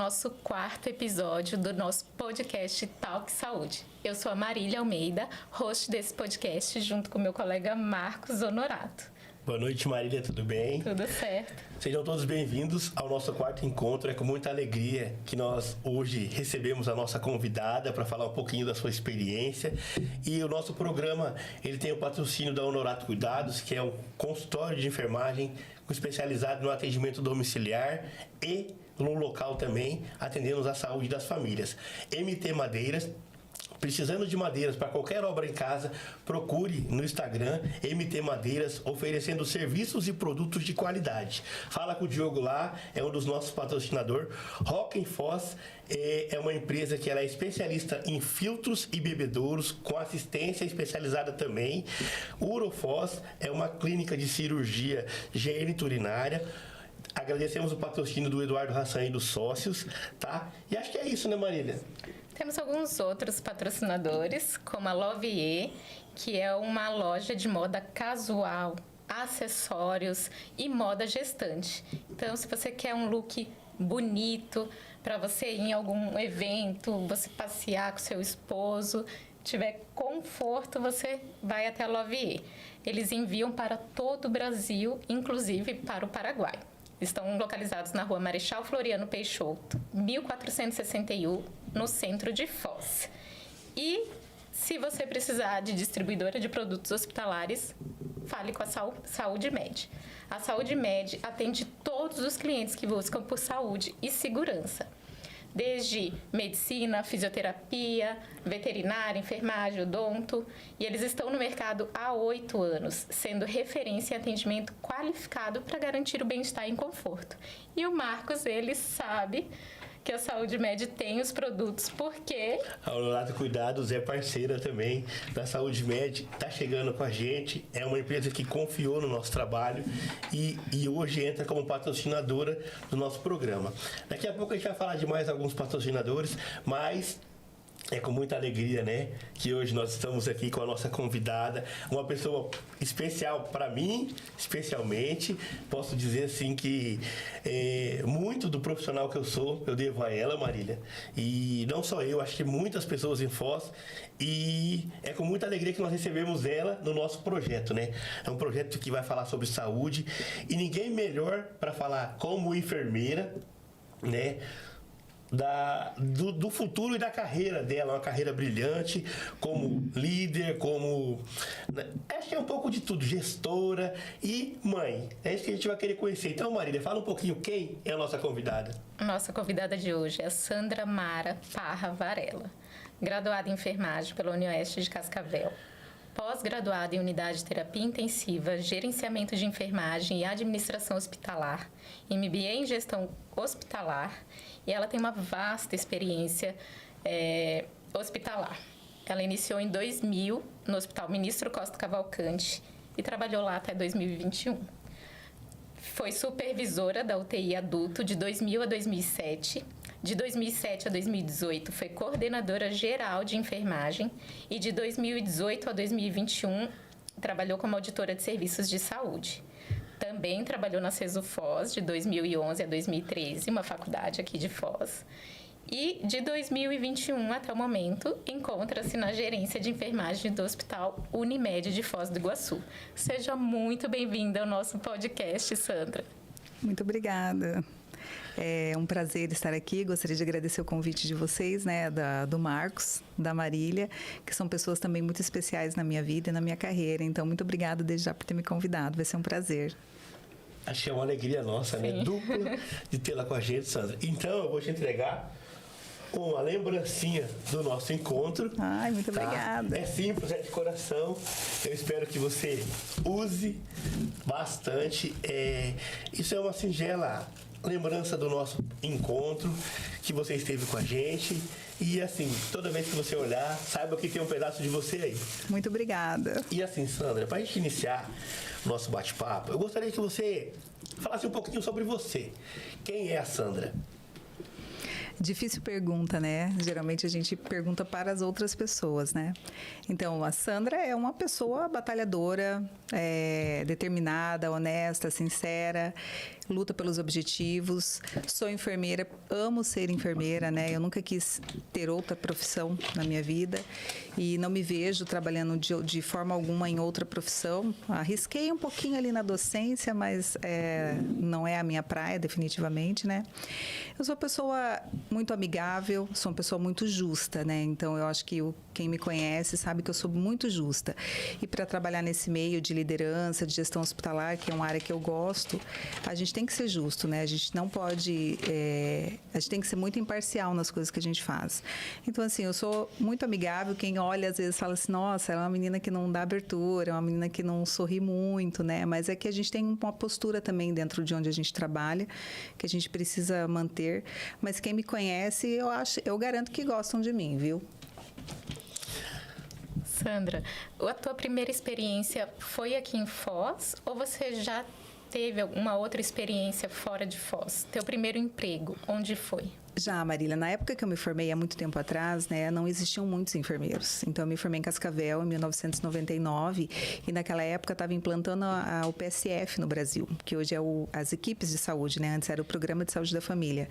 nosso quarto episódio do nosso podcast Talk Saúde. Eu sou a Marília Almeida, host desse podcast, junto com meu colega Marcos Honorato. Boa noite, Marília, tudo bem? Tudo certo. Sejam todos bem-vindos ao nosso quarto encontro. É com muita alegria que nós hoje recebemos a nossa convidada para falar um pouquinho da sua experiência. E o nosso programa, ele tem o patrocínio da Honorato Cuidados, que é um consultório de enfermagem especializado no atendimento domiciliar e no local também, atendendo a saúde das famílias. MT Madeiras. Precisando de madeiras para qualquer obra em casa, procure no Instagram MT Madeiras, oferecendo serviços e produtos de qualidade. Fala com o Diogo lá, é um dos nossos patrocinadores. Rock Foz é uma empresa que ela é especialista em filtros e bebedouros, com assistência especializada também. Urofoz é uma clínica de cirurgia geniturinária. Agradecemos o patrocínio do Eduardo Hassan e dos sócios, tá? E acho que é isso, né, Marília? Temos alguns outros patrocinadores, como a Lovier, que é uma loja de moda casual, acessórios e moda gestante. Então, se você quer um look bonito para você ir em algum evento, você passear com seu esposo, tiver conforto, você vai até a Lovier. Eles enviam para todo o Brasil, inclusive para o Paraguai. Estão localizados na rua Marechal Floriano Peixoto, 1461, no centro de Foz. E se você precisar de distribuidora de produtos hospitalares, fale com a Saúde Med. A Saúde Med atende todos os clientes que buscam por saúde e segurança. Desde medicina, fisioterapia, veterinária, enfermagem, odonto. E eles estão no mercado há 8 anos, sendo referência em atendimento qualificado para garantir o bem-estar e conforto. E o Marcos, ele sabe que a Saúde Med tem os produtos, porque a Honorato Cuidados é parceira também da Saúde Med, está chegando com a gente, é uma empresa que confiou no nosso trabalho e hoje entra como patrocinadora do nosso programa. Daqui a pouco a gente vai falar de mais alguns patrocinadores, mas é com muita alegria, né, que hoje nós estamos aqui com a nossa convidada, uma pessoa especial para mim, especialmente. Posso dizer assim que muito do profissional que eu sou, eu devo a ela, Marília. E não só eu, acho que muitas pessoas em Foz. E é com muita alegria que nós recebemos ela no nosso projeto, né? É um projeto que vai falar sobre saúde e ninguém melhor para falar como enfermeira, né? Do futuro e da carreira dela, uma carreira brilhante, como líder, como... acho que é um pouco de tudo, gestora e mãe. É isso que a gente vai querer conhecer. Então, Marília, fala um pouquinho quem é a nossa convidada. A nossa convidada de hoje é a Sandra Mara Parra Varela, graduada em enfermagem pela Unioeste de Cascavel, pós-graduada em unidade de terapia intensiva, gerenciamento de enfermagem e administração hospitalar, MBA em gestão hospitalar, e ela tem uma vasta experiência hospitalar. Ela iniciou em 2000 no Hospital Ministro Costa Cavalcante e trabalhou lá até 2021. Foi supervisora da UTI adulto de 2000 a 2007. De 2007 a 2018 foi coordenadora geral de enfermagem e de 2018 a 2021 trabalhou como auditora de serviços de saúde. Também trabalhou na CESU Foz de 2011 a 2013, uma faculdade aqui de Foz. E de 2021 até o momento, encontra-se na gerência de enfermagem do Hospital Unimed de Foz do Iguaçu. Seja muito bem-vinda ao nosso podcast, Sandra. Muito obrigada. É um prazer estar aqui. Gostaria de agradecer o convite de vocês, né, do Marcos, da Marília, que são pessoas também muito especiais na minha vida e na minha carreira. Então, muito obrigada desde já por ter me convidado. Vai ser um prazer. Acho que é uma alegria nossa, Sim. né? Dupla de tê-la com a gente, Sandra. Então, eu vou te entregar uma lembrancinha do nosso encontro. Ai, muito obrigada. É simples, é de coração. Eu espero que você use bastante. Isso é uma singela lembrança do nosso encontro, que você esteve com a gente. E assim, toda vez que você olhar, saiba que tem um pedaço de você aí. Muito obrigada. E assim, Sandra, para a gente iniciar o nosso bate-papo, eu gostaria que você falasse um pouquinho sobre você. Quem é a Sandra? Difícil pergunta, né? Geralmente a gente pergunta para as outras pessoas, né? Então, a Sandra é uma pessoa batalhadora, determinada, honesta, sincera, luta pelos objetivos. Sou enfermeira, amo ser enfermeira, né? Eu nunca quis ter outra profissão na minha vida e não me vejo trabalhando de forma alguma em outra profissão. Arrisquei um pouquinho ali na docência, mas não é a minha praia, definitivamente, né? Eu sou uma pessoa muito amigável, sou uma pessoa muito justa, né? Então, eu acho que quem me conhece sabe que eu sou muito justa. E para trabalhar nesse meio de liderança, de gestão hospitalar, que é uma área que eu gosto, a gente tem que ser justo, né? A gente não pode... a gente tem que ser muito imparcial nas coisas que a gente faz. Então, assim, eu sou muito amigável. Quem olha, às vezes, fala assim, nossa, ela é uma menina que não dá abertura, é uma menina que não sorri muito, né? Mas é que a gente tem uma postura também dentro de onde a gente trabalha, que a gente precisa manter. Mas quem me conhece, eu garanto que gostam de mim, viu? Sandra, a tua primeira experiência foi aqui em Foz ou você já teve alguma outra experiência fora de Foz? Teu primeiro emprego, onde foi? Já, Marília, na época que eu me formei, há muito tempo atrás, né, não existiam muitos enfermeiros. Então, eu me formei em Cascavel, em 1999, e naquela época estava implantando o PSF no Brasil, que hoje é as equipes de saúde, né? Antes era o Programa de Saúde da Família.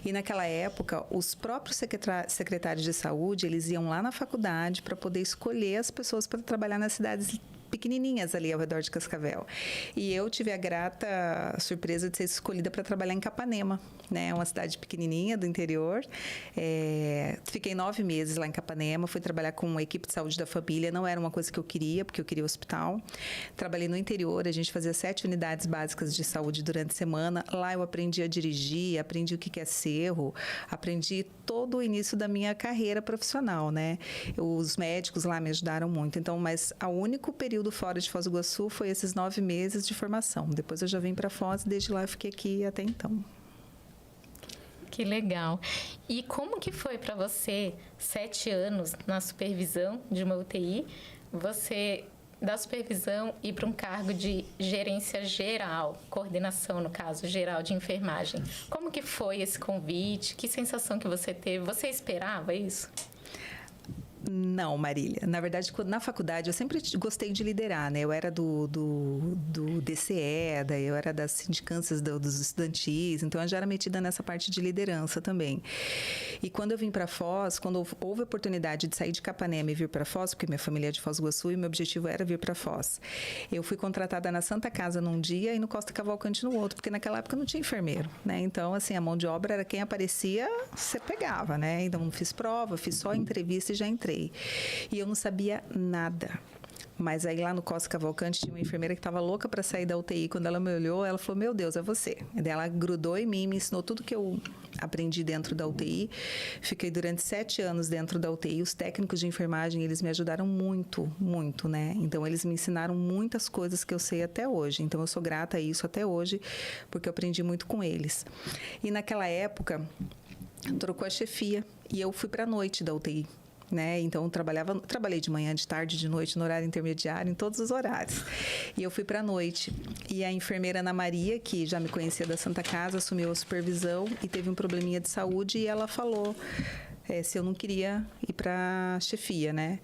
E naquela época, os próprios secretários de saúde, eles iam lá na faculdade para poder escolher as pessoas para trabalhar nas cidades pequenininhas ali ao redor de Cascavel. E eu tive a grata surpresa de ser escolhida para trabalhar em Capanema, né? Uma cidade pequenininha do interior. Fiquei 9 meses lá em Capanema, fui trabalhar com uma equipe de saúde da família. Não era uma coisa que eu queria, porque eu queria hospital. Trabalhei no interior, a gente fazia 7 unidades básicas de saúde durante a semana. Lá eu aprendi a dirigir, aprendi o que é cerro, aprendi todo o início da minha carreira profissional, né? Os médicos lá me ajudaram muito. Então, mas o único período fora de Foz do Iguaçu foi esses 9 meses de formação. Depois eu já vim para Foz e desde lá eu fiquei aqui até então. Que legal. E como que foi para você, 7 anos na supervisão de uma UTI, você da supervisão ir para um cargo de gerência geral, coordenação, no caso, geral de enfermagem? Como que foi esse convite? Que sensação que você teve? Você esperava isso? Não, Marília. Na verdade, na faculdade, eu sempre gostei de liderar, né? Eu era do DCE, daí eu era das sindicâncias dos estudantis, então eu já era metida nessa parte de liderança também. E quando eu vim para Foz, quando houve a oportunidade de sair de Capanema e vir para Foz, porque minha família é de Foz do Iguaçu e meu objetivo era vir para Foz, eu fui contratada na Santa Casa num dia e no Costa Cavalcante no outro, porque naquela época não tinha enfermeiro, né? Então, assim, a mão de obra era quem aparecia, você pegava, né? Então, não fiz prova, fiz só entrevista e já entrei. E eu não sabia nada. Mas aí lá no Costa Cavalcante tinha uma enfermeira que estava louca para sair da UTI. Quando ela me olhou, ela falou, meu Deus, é você. E daí ela grudou em mim, me ensinou tudo que eu aprendi dentro da UTI. Fiquei durante 7 anos dentro da UTI. Os técnicos de enfermagem, eles me ajudaram muito, muito, né? Então, eles me ensinaram muitas coisas que eu sei até hoje. Então, eu sou grata a isso até hoje, porque eu aprendi muito com eles. E naquela época, trocou a chefia e eu fui para a noite da UTI. Né? Então, trabalhei de manhã, de tarde, de noite, no horário intermediário, em todos os horários. E eu fui para a noite. E a enfermeira Ana Maria, que já me conhecia da Santa Casa, assumiu a supervisão e teve um probleminha de saúde e ela falou se eu não queria ir para a chefia, né?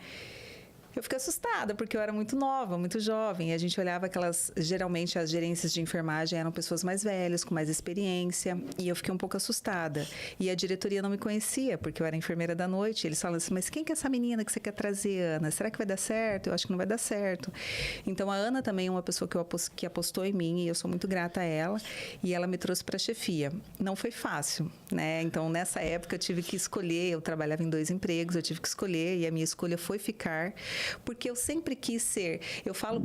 Eu fiquei assustada, porque eu era muito nova, muito jovem. E a gente olhava geralmente as gerências de enfermagem eram pessoas mais velhas, com mais experiência. E eu fiquei um pouco assustada. E a diretoria não me conhecia, porque eu era enfermeira da noite. E eles falavam assim, mas quem que é essa menina que você quer trazer, Ana? Será que vai dar certo? Eu acho que não vai dar certo. Então, a Ana também é uma pessoa que apostou em mim, e eu sou muito grata a ela. E ela me trouxe para a chefia. Não foi fácil, né? Então, nessa época, eu tive que escolher. Eu trabalhava em 2 empregos, eu tive que escolher. E a minha escolha foi ficar. Porque eu sempre quis ser... Eu falo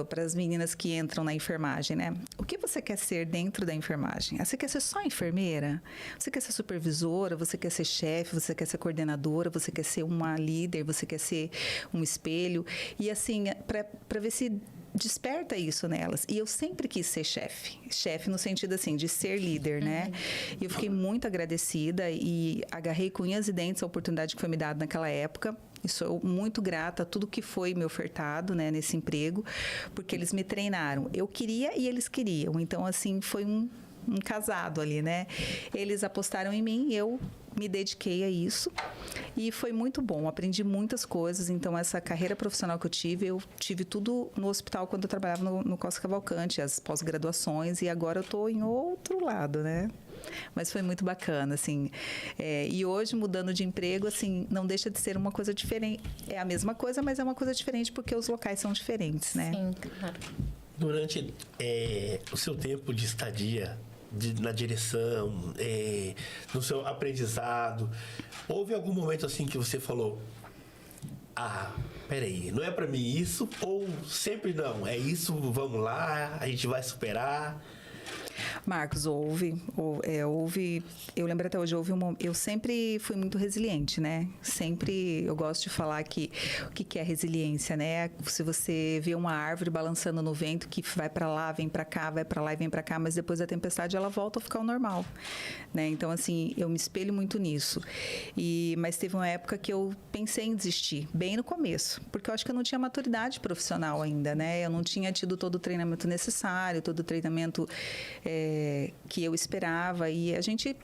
para as meninas que entram na enfermagem, né? O que você quer ser dentro da enfermagem? Você quer ser só enfermeira? Você quer ser supervisora? Você quer ser chefe? Você quer ser coordenadora? Você quer ser uma líder? Você quer ser um espelho? E assim, para ver se desperta isso nelas. E eu sempre quis ser chefe no sentido assim, de ser líder, né? E eu fiquei muito agradecida e agarrei com unhas e dentes a oportunidade que foi me dada naquela época. E sou muito grata a tudo que foi me ofertado, né, nesse emprego, porque eles me treinaram. Eu queria e eles queriam. Então, assim, foi casado ali, né? Eles apostaram em mim, eu me dediquei a isso e foi muito bom, aprendi muitas coisas. Então, essa carreira profissional que eu tive tudo no hospital quando eu trabalhava no Costa Cavalcante, as pós-graduações, e agora eu estou em outro lado, né? Mas foi muito bacana, assim. E hoje, mudando de emprego, assim, não deixa de ser uma coisa diferente. É a mesma coisa, mas é uma coisa diferente porque os locais são diferentes, né? Sim, claro. Durante o seu tempo de estadia na direção, no seu aprendizado, houve algum momento assim que você falou: ah, peraí, não é pra mim isso? Ou sempre não, é isso, vamos lá, a gente vai superar? Marcos, houve, eu lembro até hoje, eu sempre fui muito resiliente, né? Sempre, eu gosto de falar que o que é resiliência, né? Se você vê uma árvore balançando no vento, que vai para lá, vem para cá, vai para lá e vem para cá, mas depois da tempestade ela volta a ficar ao normal, né? Então, assim, eu me espelho muito nisso. Mas teve uma época que eu pensei em desistir, bem no começo, porque eu acho que eu não tinha maturidade profissional ainda, né? Eu não tinha tido todo o treinamento necessário, todo o treinamento que eu esperava, e a gente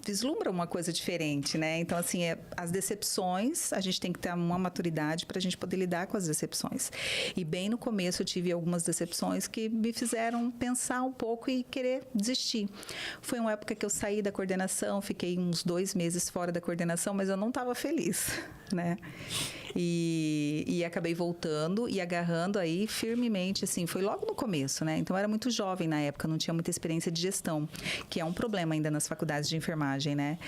vislumbra uma coisa diferente, né? Então, assim, as decepções, a gente tem que ter uma maturidade para a gente poder lidar com as decepções. E bem no começo eu tive algumas decepções que me fizeram pensar um pouco e querer desistir. Foi uma época que eu saí da coordenação, fiquei uns 2 meses fora da coordenação, mas eu não estava feliz, né? E acabei voltando e agarrando aí firmemente, assim, foi logo no começo, né? Então, eu era muito jovem na época, não tinha muita experiência de gestão, que é um problema ainda nas faculdades de enfermagem, né?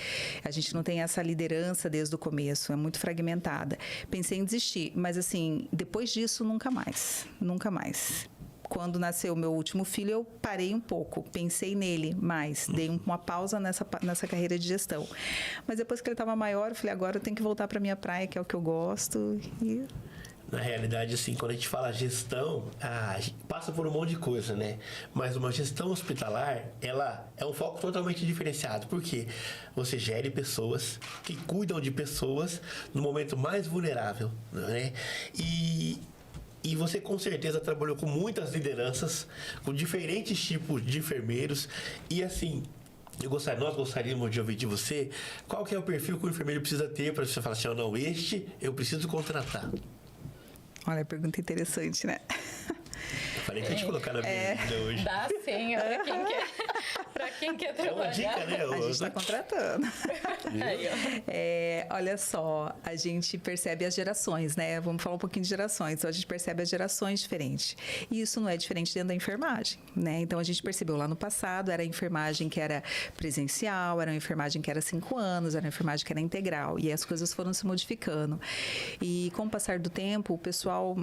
A gente não tem essa liderança desde o começo, é muito fragmentada. Pensei em desistir, mas assim, depois disso, nunca mais. Quando nasceu meu último filho, eu parei um pouco, pensei nele mais, dei uma pausa nessa carreira de gestão. Mas depois que ele estava maior, eu falei, agora eu tenho que voltar para minha praia, que é o que eu gosto. Na realidade, assim, quando a gente fala gestão, passa por um monte de coisa, né? Mas uma gestão hospitalar, ela é um foco totalmente diferenciado, porque você gere pessoas que cuidam de pessoas no momento mais vulnerável, né? E você com certeza trabalhou com muitas lideranças, com diferentes tipos de enfermeiros. E assim, nós gostaríamos de ouvir de você qual que é o perfil que o enfermeiro precisa ter para você falar assim, não, eu preciso contratar. Olha, pergunta interessante, né? Falei que a gente colocar na vida hoje. Dá sim, pra quem quer trabalhar. É uma dica, né? A gente está contratando. Olha só, a gente percebe as gerações, né? Vamos falar um pouquinho de gerações. Então, a gente percebe as gerações diferentes. E isso não é diferente dentro da enfermagem, né? Então, a gente percebeu lá no passado, era a enfermagem que era presencial, era uma enfermagem que era 5 anos, era uma enfermagem que era integral. E as coisas foram se modificando. E com o passar do tempo, o pessoal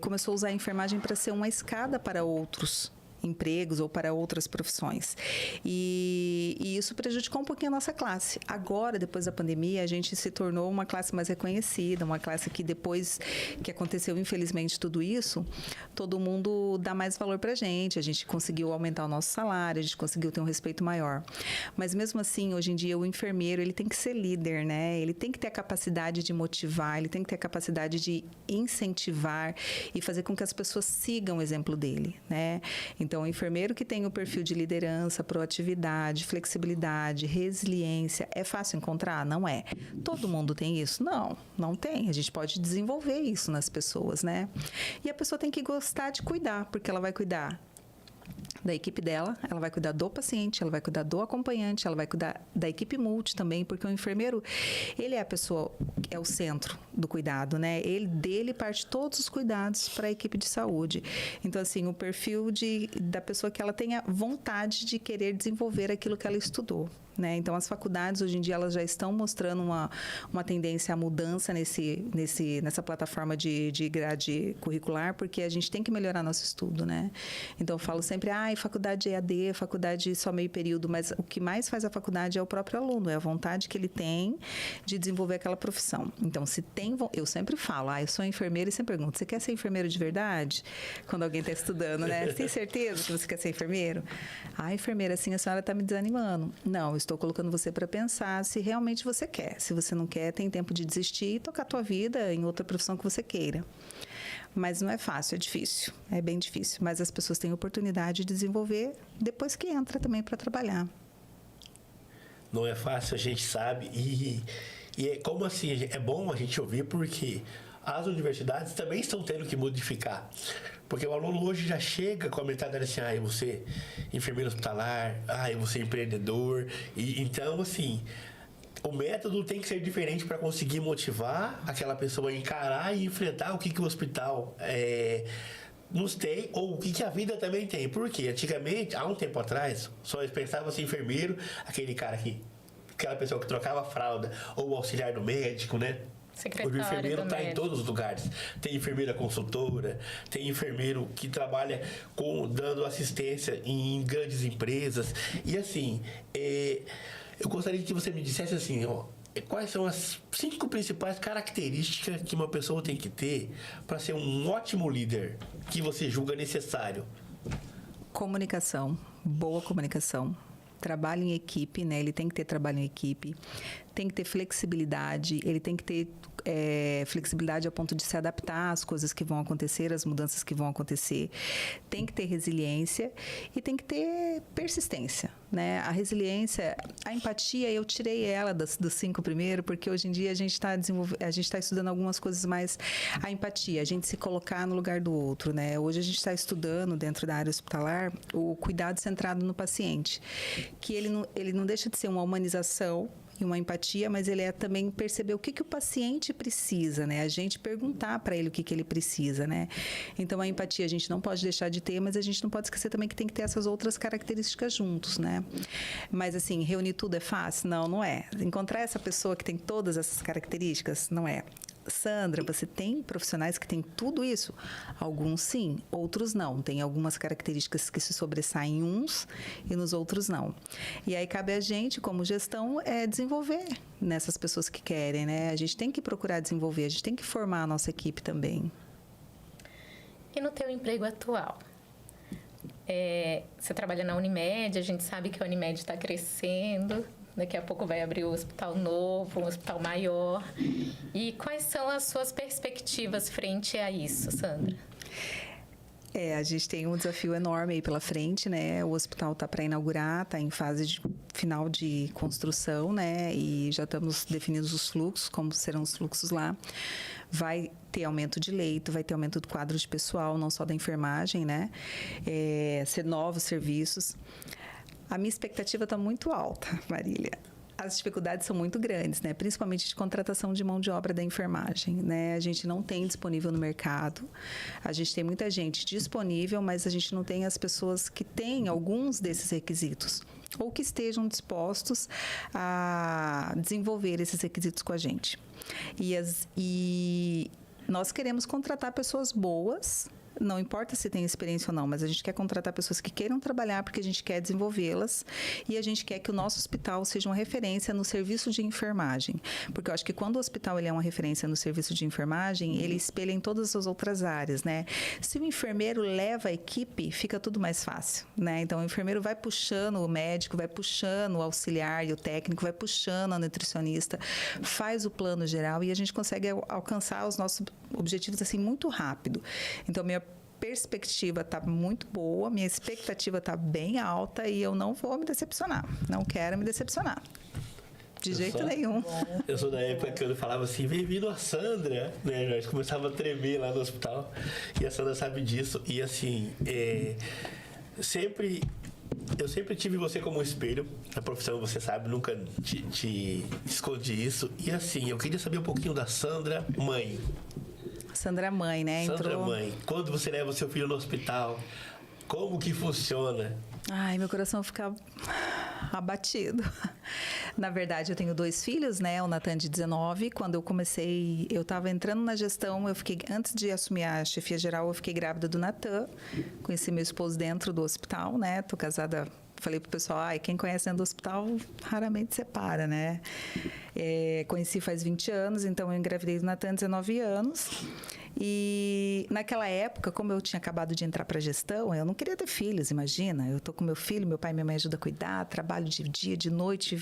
começou a usar a enfermagem para ser uma escada para outros empregos ou para outras profissões. E isso prejudicou um pouquinho a nossa classe. Agora, depois da pandemia, a gente se tornou uma classe mais reconhecida, uma classe que depois que aconteceu, infelizmente, tudo isso, todo mundo dá mais valor pra gente, a gente conseguiu aumentar o nosso salário, a gente conseguiu ter um respeito maior. Mas mesmo assim, hoje em dia, o enfermeiro, ele tem que ser líder, né? Ele tem que ter a capacidade de motivar, ele tem que ter a capacidade de incentivar e fazer com que as pessoas sigam o exemplo dele, né? Então, o enfermeiro que tem o perfil de liderança, proatividade, flexibilidade, resiliência, é fácil encontrar? Não é. Todo mundo tem isso? Não, não tem. A gente pode desenvolver isso nas pessoas, né? E a pessoa tem que gostar de cuidar, porque ela vai cuidar da equipe dela, ela vai cuidar do paciente, ela vai cuidar do acompanhante, ela vai cuidar da equipe multi também, porque o enfermeiro, ele é a pessoa, é o centro do cuidado, né? Dele parte todos os cuidados para a equipe de saúde. Então, assim, o perfil da pessoa que ela tenha vontade de querer desenvolver aquilo que ela estudou, né? Então, as faculdades, hoje em dia, elas já estão mostrando uma tendência à mudança nessa plataforma de grade curricular, porque a gente tem que melhorar nosso estudo, né? Então, eu falo sempre, faculdade EAD, faculdade só meio período, mas o que mais faz a faculdade é o próprio aluno, é a vontade que ele tem de desenvolver aquela profissão. Então, eu sempre falo, eu sou enfermeira e sempre pergunto, você quer ser enfermeiro de verdade? Quando alguém está estudando, né? Você tem certeza que você quer ser enfermeiro? Enfermeira, assim, a senhora está me desanimando. Não, eu estou colocando você para pensar se realmente você quer. Se você não quer, tem tempo de desistir e tocar a tua vida em outra profissão que você queira. Mas não é fácil, é difícil, é bem difícil. Mas as pessoas têm oportunidade de desenvolver depois que entra também para trabalhar. Não é fácil, a gente sabe. E é como assim, é bom a gente ouvir porque as universidades também estão tendo que modificar. Porque o aluno hoje já chega com a mentalidade assim, eu vou ser enfermeiro hospitalar, eu vou ser empreendedor. E, então, assim, o método tem que ser diferente para conseguir motivar aquela pessoa a encarar e enfrentar o que o hospital nos tem, ou o que a vida também tem. Porque antigamente, há um tempo atrás, só pensava-se enfermeiro, aquela pessoa que trocava a fralda, ou o auxiliar do médico, né? O enfermeiro está em todos os lugares. Tem enfermeira consultora, tem enfermeiro que trabalha dando assistência em grandes empresas. E assim, eu gostaria que você me dissesse assim, quais são as 5 principais características que uma pessoa tem que ter para ser um ótimo líder que você julga necessário? Comunicação, boa comunicação. Trabalho em equipe, né? Ele tem que ter trabalho em equipe, tem que ter flexibilidade, ele tem que ter flexibilidade a ponto de se adaptar às coisas que vão acontecer, às mudanças que vão acontecer, tem que ter resiliência e tem que ter persistência, né? A resiliência, a empatia, eu tirei ela dos 5 primeiro, porque hoje em dia a gente está estudando algumas coisas mais, a empatia, a gente se colocar no lugar do outro, né? Hoje a gente está estudando dentro da área hospitalar o cuidado centrado no paciente, que ele não deixa de ser uma humanização e uma empatia, mas ele é também perceber o que o paciente precisa, né? A gente perguntar para ele o que ele precisa, né? Então, a empatia a gente não pode deixar de ter, mas a gente não pode esquecer também que tem que ter essas outras características juntos, né? Mas, assim, reunir tudo é fácil? Não, não é. Encontrar essa pessoa que tem todas essas características, não é. Sandra, você tem profissionais que têm tudo isso? Alguns sim, outros não. Tem algumas características que se sobressaem uns e nos outros não. E aí cabe a gente, como gestão, desenvolver nessas pessoas que querem, né? A gente tem que procurar desenvolver, a gente tem que formar a nossa equipe também. E no teu emprego atual? Você trabalha na Unimed, a gente sabe que a Unimed está crescendo. Daqui a pouco vai abrir um hospital novo, um hospital maior. E quais são as suas perspectivas frente a isso, Sandra? A gente tem um desafio enorme aí pela frente, né? O hospital está para inaugurar, está em fase final de construção, né? E já estamos definindo os fluxos, como serão os fluxos lá. Vai ter aumento de leito, vai ter aumento do quadro de pessoal, não só da enfermagem, né? Ser novos serviços. A minha expectativa está muito alta, Marília. As dificuldades são muito grandes, né? Principalmente de contratação de mão de obra da enfermagem, né? A gente não tem disponível no mercado. A gente tem muita gente disponível, mas a gente não tem as pessoas que têm alguns desses requisitos ou que estejam dispostos a desenvolver esses requisitos com a gente. E nós queremos contratar pessoas boas. Não importa se tem experiência ou não, mas a gente quer contratar pessoas que queiram trabalhar porque a gente quer desenvolvê-las e a gente quer que o nosso hospital seja uma referência no serviço de enfermagem. Porque eu acho que quando o hospital ele é uma referência no serviço de enfermagem, ele espelha em todas as outras áreas, né? Se o enfermeiro leva a equipe, fica tudo mais fácil, né? Então, o enfermeiro vai puxando o médico, vai puxando o auxiliar e o técnico, vai puxando a nutricionista, faz o plano geral e a gente consegue alcançar os nossos objetivos assim muito rápido. Então, minha perspectiva está muito boa, minha expectativa está bem alta e eu não vou me decepcionar. Não quero me decepcionar. De jeito nenhum. Eu sou da época que eu falava assim, bem-vindo a Sandra, né? Nós começava a tremer lá no hospital e a Sandra sabe disso. E assim, eu sempre tive você como espelho na profissão, você sabe, nunca te escondi isso. E assim, eu queria saber um pouquinho da Sandra mãe. Sandra mãe, né? Sandra mãe, quando você leva o seu filho no hospital, como que funciona? Ai, meu coração fica abatido. Na verdade, eu tenho 2 filhos, né? O Natan de 19. Quando eu comecei, eu estava entrando na gestão, antes de assumir a chefia geral, eu fiquei grávida do Natan. Conheci meu esposo dentro do hospital, né? Tô casada. Falei pro pessoal, quem conhece dentro do hospital raramente separa, né? Conheci faz 20 anos, então eu engravidei do Natan, 19 anos. E naquela época, como eu tinha acabado de entrar para gestão, eu não queria ter filhos, imagina. Eu tô com meu filho, meu pai e minha mãe ajudam a cuidar, trabalho de dia, de noite,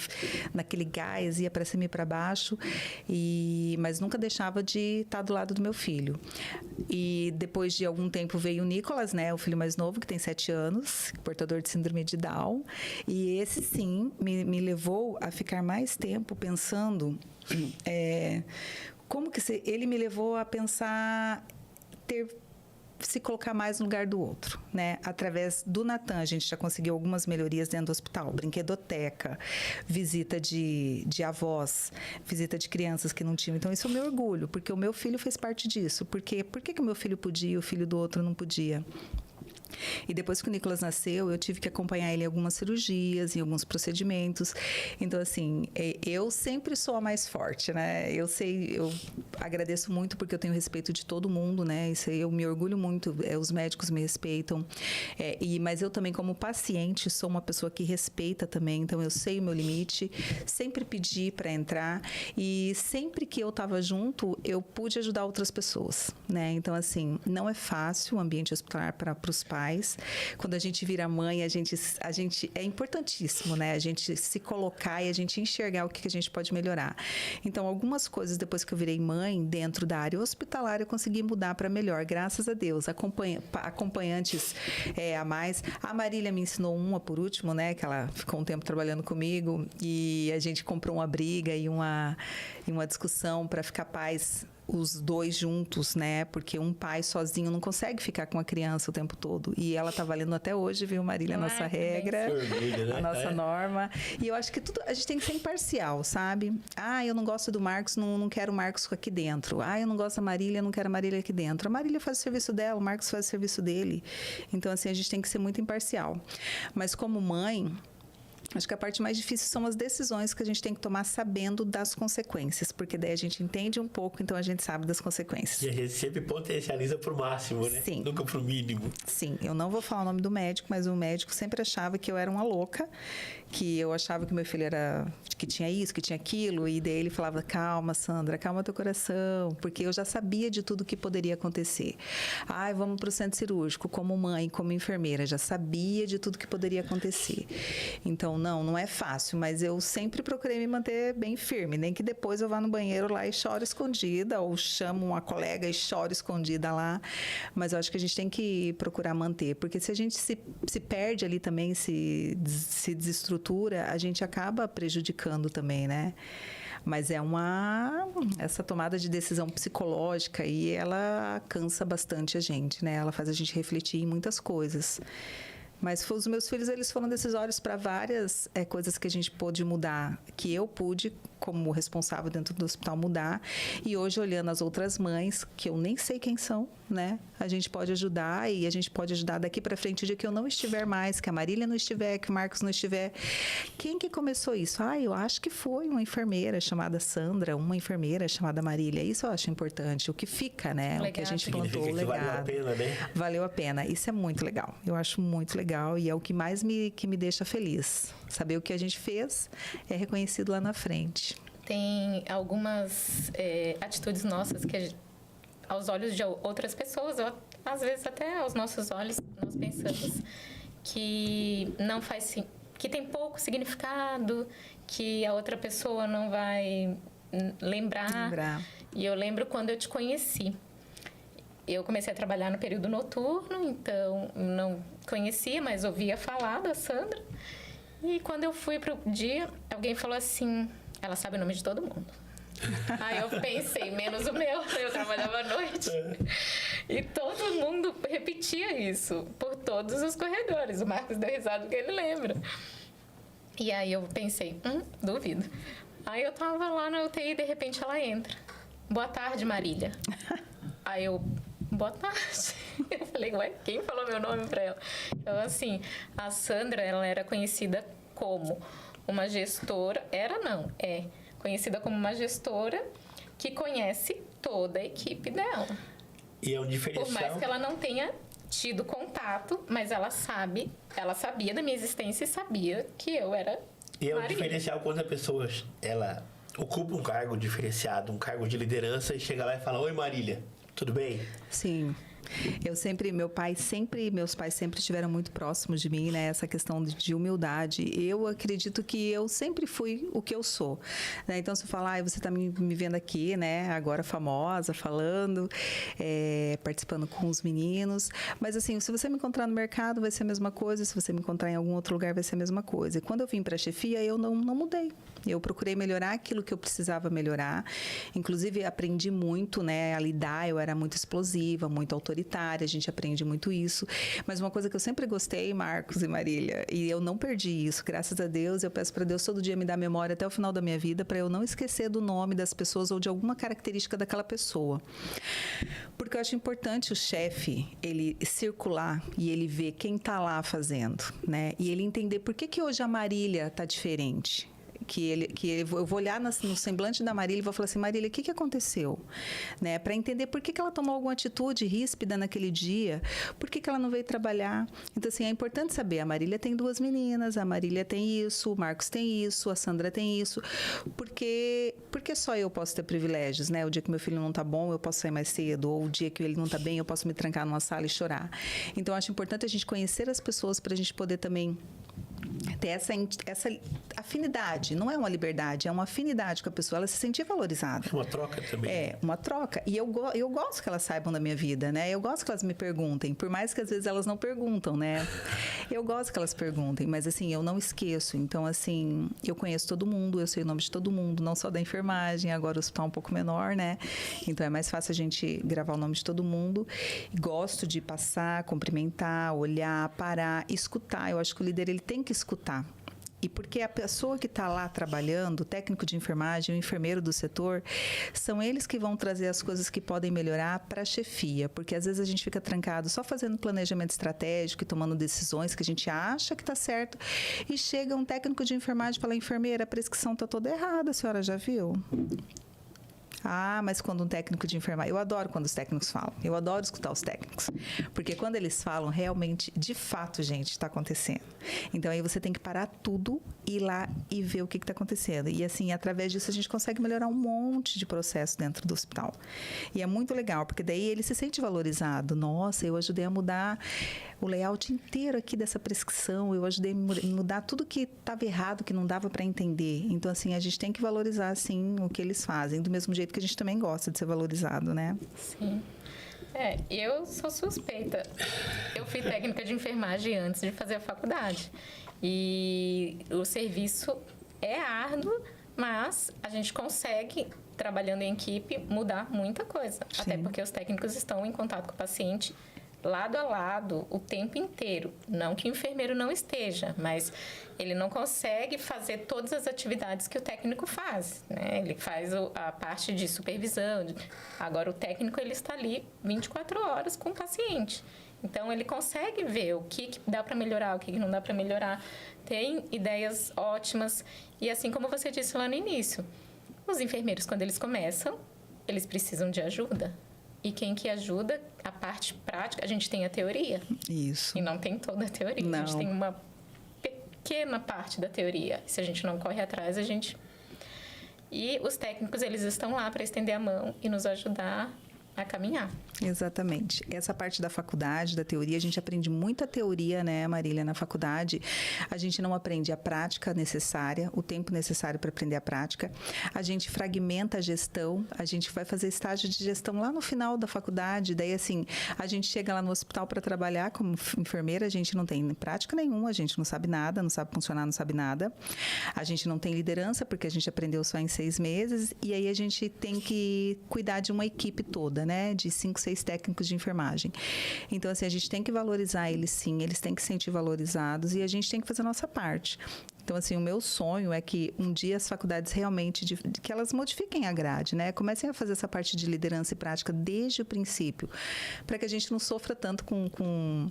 naquele gás, ia para cima e para baixo. Mas nunca deixava de estar do lado do meu filho. E depois de algum tempo veio o Nicolas, né, o filho mais novo, que tem 7 anos, portador de síndrome de Down. E esse, sim, me levou a ficar mais tempo pensando... como que ele me levou a pensar, se colocar mais no lugar do outro, né? Através do Natan, a gente já conseguiu algumas melhorias dentro do hospital, brinquedoteca, visita de avós, visita de crianças que não tinham. Então, isso é o meu orgulho, porque o meu filho fez parte disso. Por que o meu filho podia e o filho do outro não podia? E depois que o Nicolas nasceu, eu tive que acompanhar ele em algumas cirurgias, em alguns procedimentos. Então, assim, eu sempre sou a mais forte, né? Eu agradeço muito porque eu tenho respeito de todo mundo, né? Isso aí eu me orgulho muito, os médicos me respeitam. Mas eu também, como paciente, sou uma pessoa que respeita também, então eu sei o meu limite, sempre pedi para entrar e sempre que eu estava junto, eu pude ajudar outras pessoas, né? Então, assim, não é fácil o ambiente hospitalar para os pais. Quando a gente vira mãe, a gente é importantíssimo, né? A gente se colocar e a gente enxergar o que a gente pode melhorar. Então, algumas coisas depois que eu virei mãe, dentro da área hospitalar, eu consegui mudar para melhor, graças a Deus. Acompanhantes a mais. A Marília me ensinou uma, por último, né? Que ela ficou um tempo trabalhando comigo e a gente comprou uma briga e uma discussão para ficar pais os dois juntos, né? Porque um pai sozinho não consegue ficar com a criança o tempo todo. E ela tá valendo até hoje, viu, Marília? A nossa regra, a nossa norma. E eu acho que a gente tem que ser imparcial, sabe? Eu não gosto do Marcos, não quero o Marcos aqui dentro. Eu não gosto da Marília, não quero a Marília aqui dentro. A Marília faz o serviço dela, o Marcos faz o serviço dele. Então, assim, a gente tem que ser muito imparcial. Mas como mãe... Acho que a parte mais difícil são as decisões que a gente tem que tomar sabendo das consequências, porque daí a gente entende um pouco, então a gente sabe das consequências. E a gente sempre potencializa pro máximo, né? Sim. Nunca pro mínimo. Sim, eu não vou falar o nome do médico, mas o médico sempre achava que eu era uma louca, que eu achava que meu filho que tinha isso, que tinha aquilo, e daí ele falava, calma, Sandra, calma teu coração, porque eu já sabia de tudo que poderia acontecer. Vamos pro centro cirúrgico, como mãe, como enfermeira, já sabia de tudo que poderia acontecer. Então, não é fácil, mas eu sempre procurei me manter bem firme, nem que depois eu vá no banheiro lá e chore escondida, ou chamo uma colega e chore escondida lá, mas eu acho que a gente tem que procurar manter, porque se a gente se perde ali também, se desestrutura, a gente acaba prejudicando também, né? Mas essa tomada de decisão psicológica aí, ela cansa bastante a gente, né? Ela faz a gente refletir em muitas coisas. Mas os meus filhos, eles foram decisórios para várias coisas que a gente pôde mudar, que eu pude, como responsável dentro do hospital, mudar. E hoje, olhando as outras mães, que eu nem sei quem são, né? A gente pode ajudar e a gente pode ajudar daqui para frente, o dia que eu não estiver mais, que a Marília não estiver, que o Marcos não estiver. Quem que começou isso? Eu acho que foi uma enfermeira chamada Sandra, uma enfermeira chamada Marília. Isso eu acho importante. O que fica, né? Legal. O que a gente plantou, o legado. legado. Valeu a pena, né? Valeu a pena. Isso é muito legal. Eu acho muito legal e é o que mais me deixa feliz. Saber o que a gente fez é reconhecido lá na frente. Tem algumas atitudes nossas que aos olhos de outras pessoas, ou às vezes até aos nossos olhos, nós pensamos que não faz, que tem pouco significado, que a outra pessoa não vai lembrar. E eu lembro quando eu te conheci. Eu comecei a trabalhar no período noturno, então não conhecia, mas ouvia falar da Sandra. E quando eu fui pro dia, alguém falou assim, ela sabe o nome de todo mundo. Aí eu pensei, menos o meu, eu trabalhava à noite. E todo mundo repetia isso por todos os corredores. O Marcos deu risada porque ele lembra. E aí eu pensei, duvido. Aí eu tava lá na UTI e de repente ela entra. Boa tarde, Marília. Aí eu... Boa tarde. Eu falei, quem falou meu nome pra ela? Então, assim, a Sandra, ela era conhecida como uma gestora... É conhecida como uma gestora que conhece toda a equipe dela. E é um diferencial... Por mais que ela não tenha tido contato, mas ela sabia da minha existência e sabia que eu era E é um Marília. diferencial quando a pessoa, ela ocupa um cargo diferenciado, um cargo de liderança, e chega lá e fala, oi, Marília. Tudo bem? Sim. Meus pais sempre estiveram muito próximos de mim, né? Essa questão de humildade. Eu acredito que eu sempre fui o que eu sou, né? Então, se eu falar, você está me vendo aqui, né? Agora famosa, falando, participando com os meninos. Mas, assim, se você me encontrar no mercado, vai ser a mesma coisa. Se você me encontrar em algum outro lugar, vai ser a mesma coisa. E quando eu vim para a chefia, eu não mudei. Eu procurei melhorar aquilo que eu precisava melhorar. Inclusive, aprendi muito, né? A lidar, eu era muito explosiva, muito autoritária, a gente aprende muito isso. Mas uma coisa que eu sempre gostei, Marcos e Marília, e eu não perdi isso, graças a Deus, eu peço para Deus todo dia me dar memória até o final da minha vida, para eu não esquecer do nome das pessoas ou de alguma característica daquela pessoa. Porque eu acho importante o chefe, ele circular e ele ver quem está lá fazendo, né? E ele entender por que hoje a Marília está diferente. Eu vou olhar no semblante da Marília e vou falar assim, Marília, o que aconteceu? Né? Para entender por que ela tomou alguma atitude ríspida naquele dia, por que ela não veio trabalhar. Então, assim, é importante saber, a Marília tem 2 meninas, a Marília tem isso, o Marcos tem isso, a Sandra tem isso, porque só eu posso ter privilégios, né? O dia que meu filho não tá bom, eu posso sair mais cedo, ou o dia que ele não tá bem, eu posso me trancar numa sala e chorar. Então, acho importante a gente conhecer as pessoas para a gente poder também ter essa afinidade, não é uma liberdade, é uma afinidade com a pessoa, ela se sentir valorizada. É uma troca também. É, uma troca. E eu gosto que elas saibam da minha vida, né? Eu gosto que elas me perguntem, por mais que às vezes elas não perguntam, né? Eu gosto que elas perguntem, mas assim, eu não esqueço. Então, assim, eu conheço todo mundo, eu sei o nome de todo mundo, não só da enfermagem, agora o hospital é um pouco menor, né? Então, é mais fácil a gente gravar o nome de todo mundo. Gosto de passar, cumprimentar, olhar, parar, escutar. Eu acho que o líder, ele tem que escutar. E porque a pessoa que está lá trabalhando, o técnico de enfermagem, o enfermeiro do setor, são eles que vão trazer as coisas que podem melhorar para a chefia. Porque às vezes a gente fica trancado só fazendo planejamento estratégico e tomando decisões que a gente acha que está certo. E chega um técnico de enfermagem e fala, enfermeira, a prescrição está toda errada, a senhora já viu? Ah, mas quando um técnico de enfermagem... Eu adoro quando os técnicos falam. Eu adoro escutar os técnicos. Porque quando eles falam, realmente, de fato, gente, está acontecendo. Então, aí você tem que parar tudo, ir lá e ver o que está acontecendo. E, assim, através disso, a gente consegue melhorar um monte de processo dentro do hospital. E é muito legal, porque daí ele se sente valorizado. Nossa, eu ajudei a mudar o layout inteiro aqui dessa prescrição. Eu ajudei a mudar tudo que estava errado, que não dava para entender. Então, assim, a gente tem que valorizar, assim, o que eles fazem. Do mesmo jeito que a gente também gosta de ser valorizado, né? Sim. Eu sou suspeita. Eu fui técnica de enfermagem antes de fazer a faculdade. E o serviço é árduo, mas a gente consegue, trabalhando em equipe, mudar muita coisa. Sim. Até porque os técnicos estão em contato com o paciente lado a lado o tempo inteiro. Não que o enfermeiro não esteja, mas ele não consegue fazer todas as atividades que o técnico faz, né? Ele faz a parte de supervisão. Agora, o técnico, ele está ali 24 horas com o paciente. Então, ele consegue ver o que dá para melhorar, o que não dá para melhorar. Tem ideias ótimas. E assim como você disse lá no início, os enfermeiros, quando eles começam, eles precisam de ajuda. E quem que ajuda, a parte prática, a gente tem a teoria. Isso. E não tem toda a teoria. Não. A gente tem uma pequena parte da teoria. Se a gente não corre atrás, a gente... E os técnicos, eles estão lá para estender a mão e nos ajudar a caminhar. Exatamente. Essa parte da faculdade, da teoria, a gente aprende muita teoria, né, Marília, na faculdade. A gente não aprende a prática necessária, o tempo necessário para aprender a prática. A gente fragmenta a gestão, a gente vai fazer estágio de gestão lá no final da faculdade. Daí, assim, a gente chega lá no hospital para trabalhar como enfermeira, a gente não tem prática nenhuma, a gente não sabe nada, não sabe funcionar, não sabe nada. A gente não tem liderança, porque a gente aprendeu só em 6 meses. E aí a gente tem que cuidar de uma equipe toda, né, de 5, 6 técnicos de enfermagem. Então, assim, a gente tem que valorizar eles, sim, eles têm que se sentir valorizados e a gente tem que fazer a nossa parte. Então, assim, o meu sonho é que um dia as faculdades realmente, que elas modifiquem a grade, né? Comecem a fazer essa parte de liderança e prática desde o princípio, para que a gente não sofra tanto com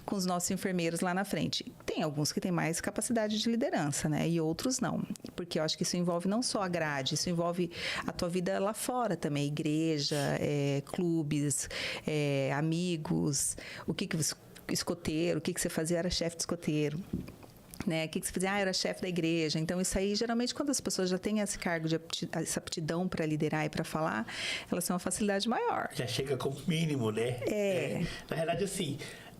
os nossos enfermeiros lá na frente. Tem alguns que têm mais capacidade de liderança, né? E outros não. Porque eu acho que isso envolve não só a grade, isso envolve a tua vida lá fora também, igreja, clubes, amigos, escoteiro, o que você fazia era chefe de escoteiro. né? O que você fazia? Ah, eu era chefe da igreja. Então, isso aí, geralmente, quando as pessoas já têm esse cargo, essa aptidão para liderar e para falar, elas têm uma facilidade maior. Já chega com o mínimo, né? Na verdade, assim,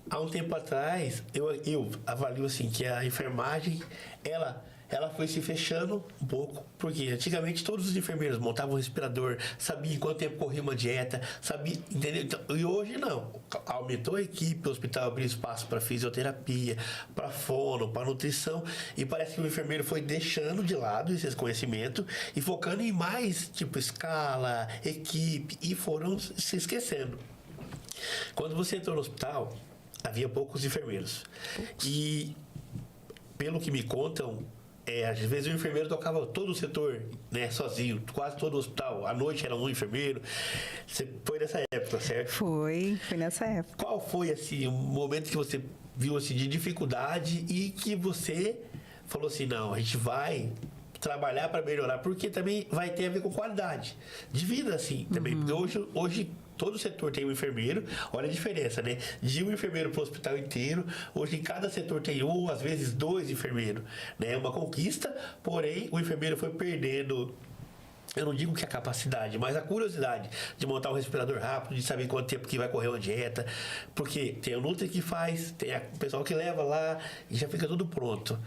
há um tempo atrás, eu avalio, assim, que a enfermagem, ela foi se fechando um pouco, porque antigamente todos os enfermeiros montavam um respirador, sabiam em quanto tempo corria uma dieta, sabiam, entendeu? Então, e hoje não. Aumentou a equipe, o hospital abriu espaço para fisioterapia, para fono, para nutrição, e parece que o enfermeiro foi deixando de lado esse conhecimento e focando em mais, tipo, escala, equipe, e foram se esquecendo. Quando você entrou no hospital, havia poucos enfermeiros. E, pelo que me contam, às vezes o enfermeiro tocava todo o setor, né, sozinho, quase todo o hospital. À noite era um enfermeiro. Você foi nessa época, certo? Foi nessa época. Qual foi, assim, o momento que você viu, assim, de dificuldade e que você falou assim, não, a gente vai trabalhar para melhorar, porque também vai ter a ver com qualidade de vida, assim, também. Porque hoje todo setor tem um enfermeiro. Olha a diferença, né? De um enfermeiro para o hospital inteiro. Hoje, em cada setor tem um, às vezes 2 enfermeiros. Né? É uma conquista, porém, o enfermeiro foi perdendo, eu não digo que a capacidade, mas a curiosidade de montar um respirador rápido, de saber quanto tempo que vai correr uma dieta. Porque tem o Nutri que faz, tem o pessoal que leva lá e já fica tudo pronto.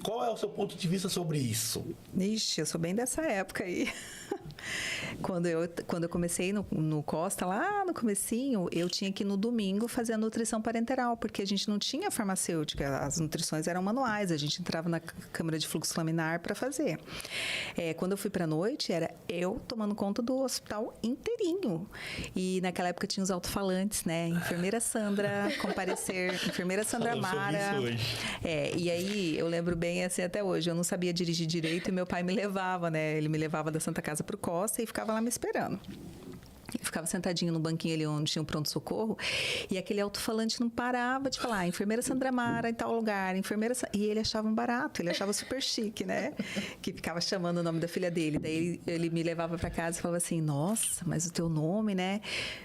Qual é o seu ponto de vista sobre isso? Ixi, eu sou bem dessa época aí. Quando eu comecei no Costa, lá no comecinho, eu tinha que ir no domingo fazer a nutrição parenteral, porque a gente não tinha farmacêutica, as nutrições eram manuais, a gente entrava na câmara de fluxo laminar para fazer. Quando eu fui para a noite, era eu tomando conta do hospital inteirinho. E naquela época tinha os alto-falantes, né? Enfermeira Sandra comparecer, enfermeira Sandra Mara. E aí eu lembro bem assim até hoje, eu não sabia dirigir direito e meu pai me levava, né? Ele me levava da Santa Casa pro Costa e ficava lá me esperando. Eu ficava sentadinho no banquinho ali onde tinha o pronto-socorro e aquele alto-falante não parava de falar enfermeira Sandra Mara em tal lugar, E ele achava um barato, ele achava super chique, né? Que ficava chamando o nome da filha dele. Daí ele me levava para casa e falava assim, nossa, mas o teu nome, né?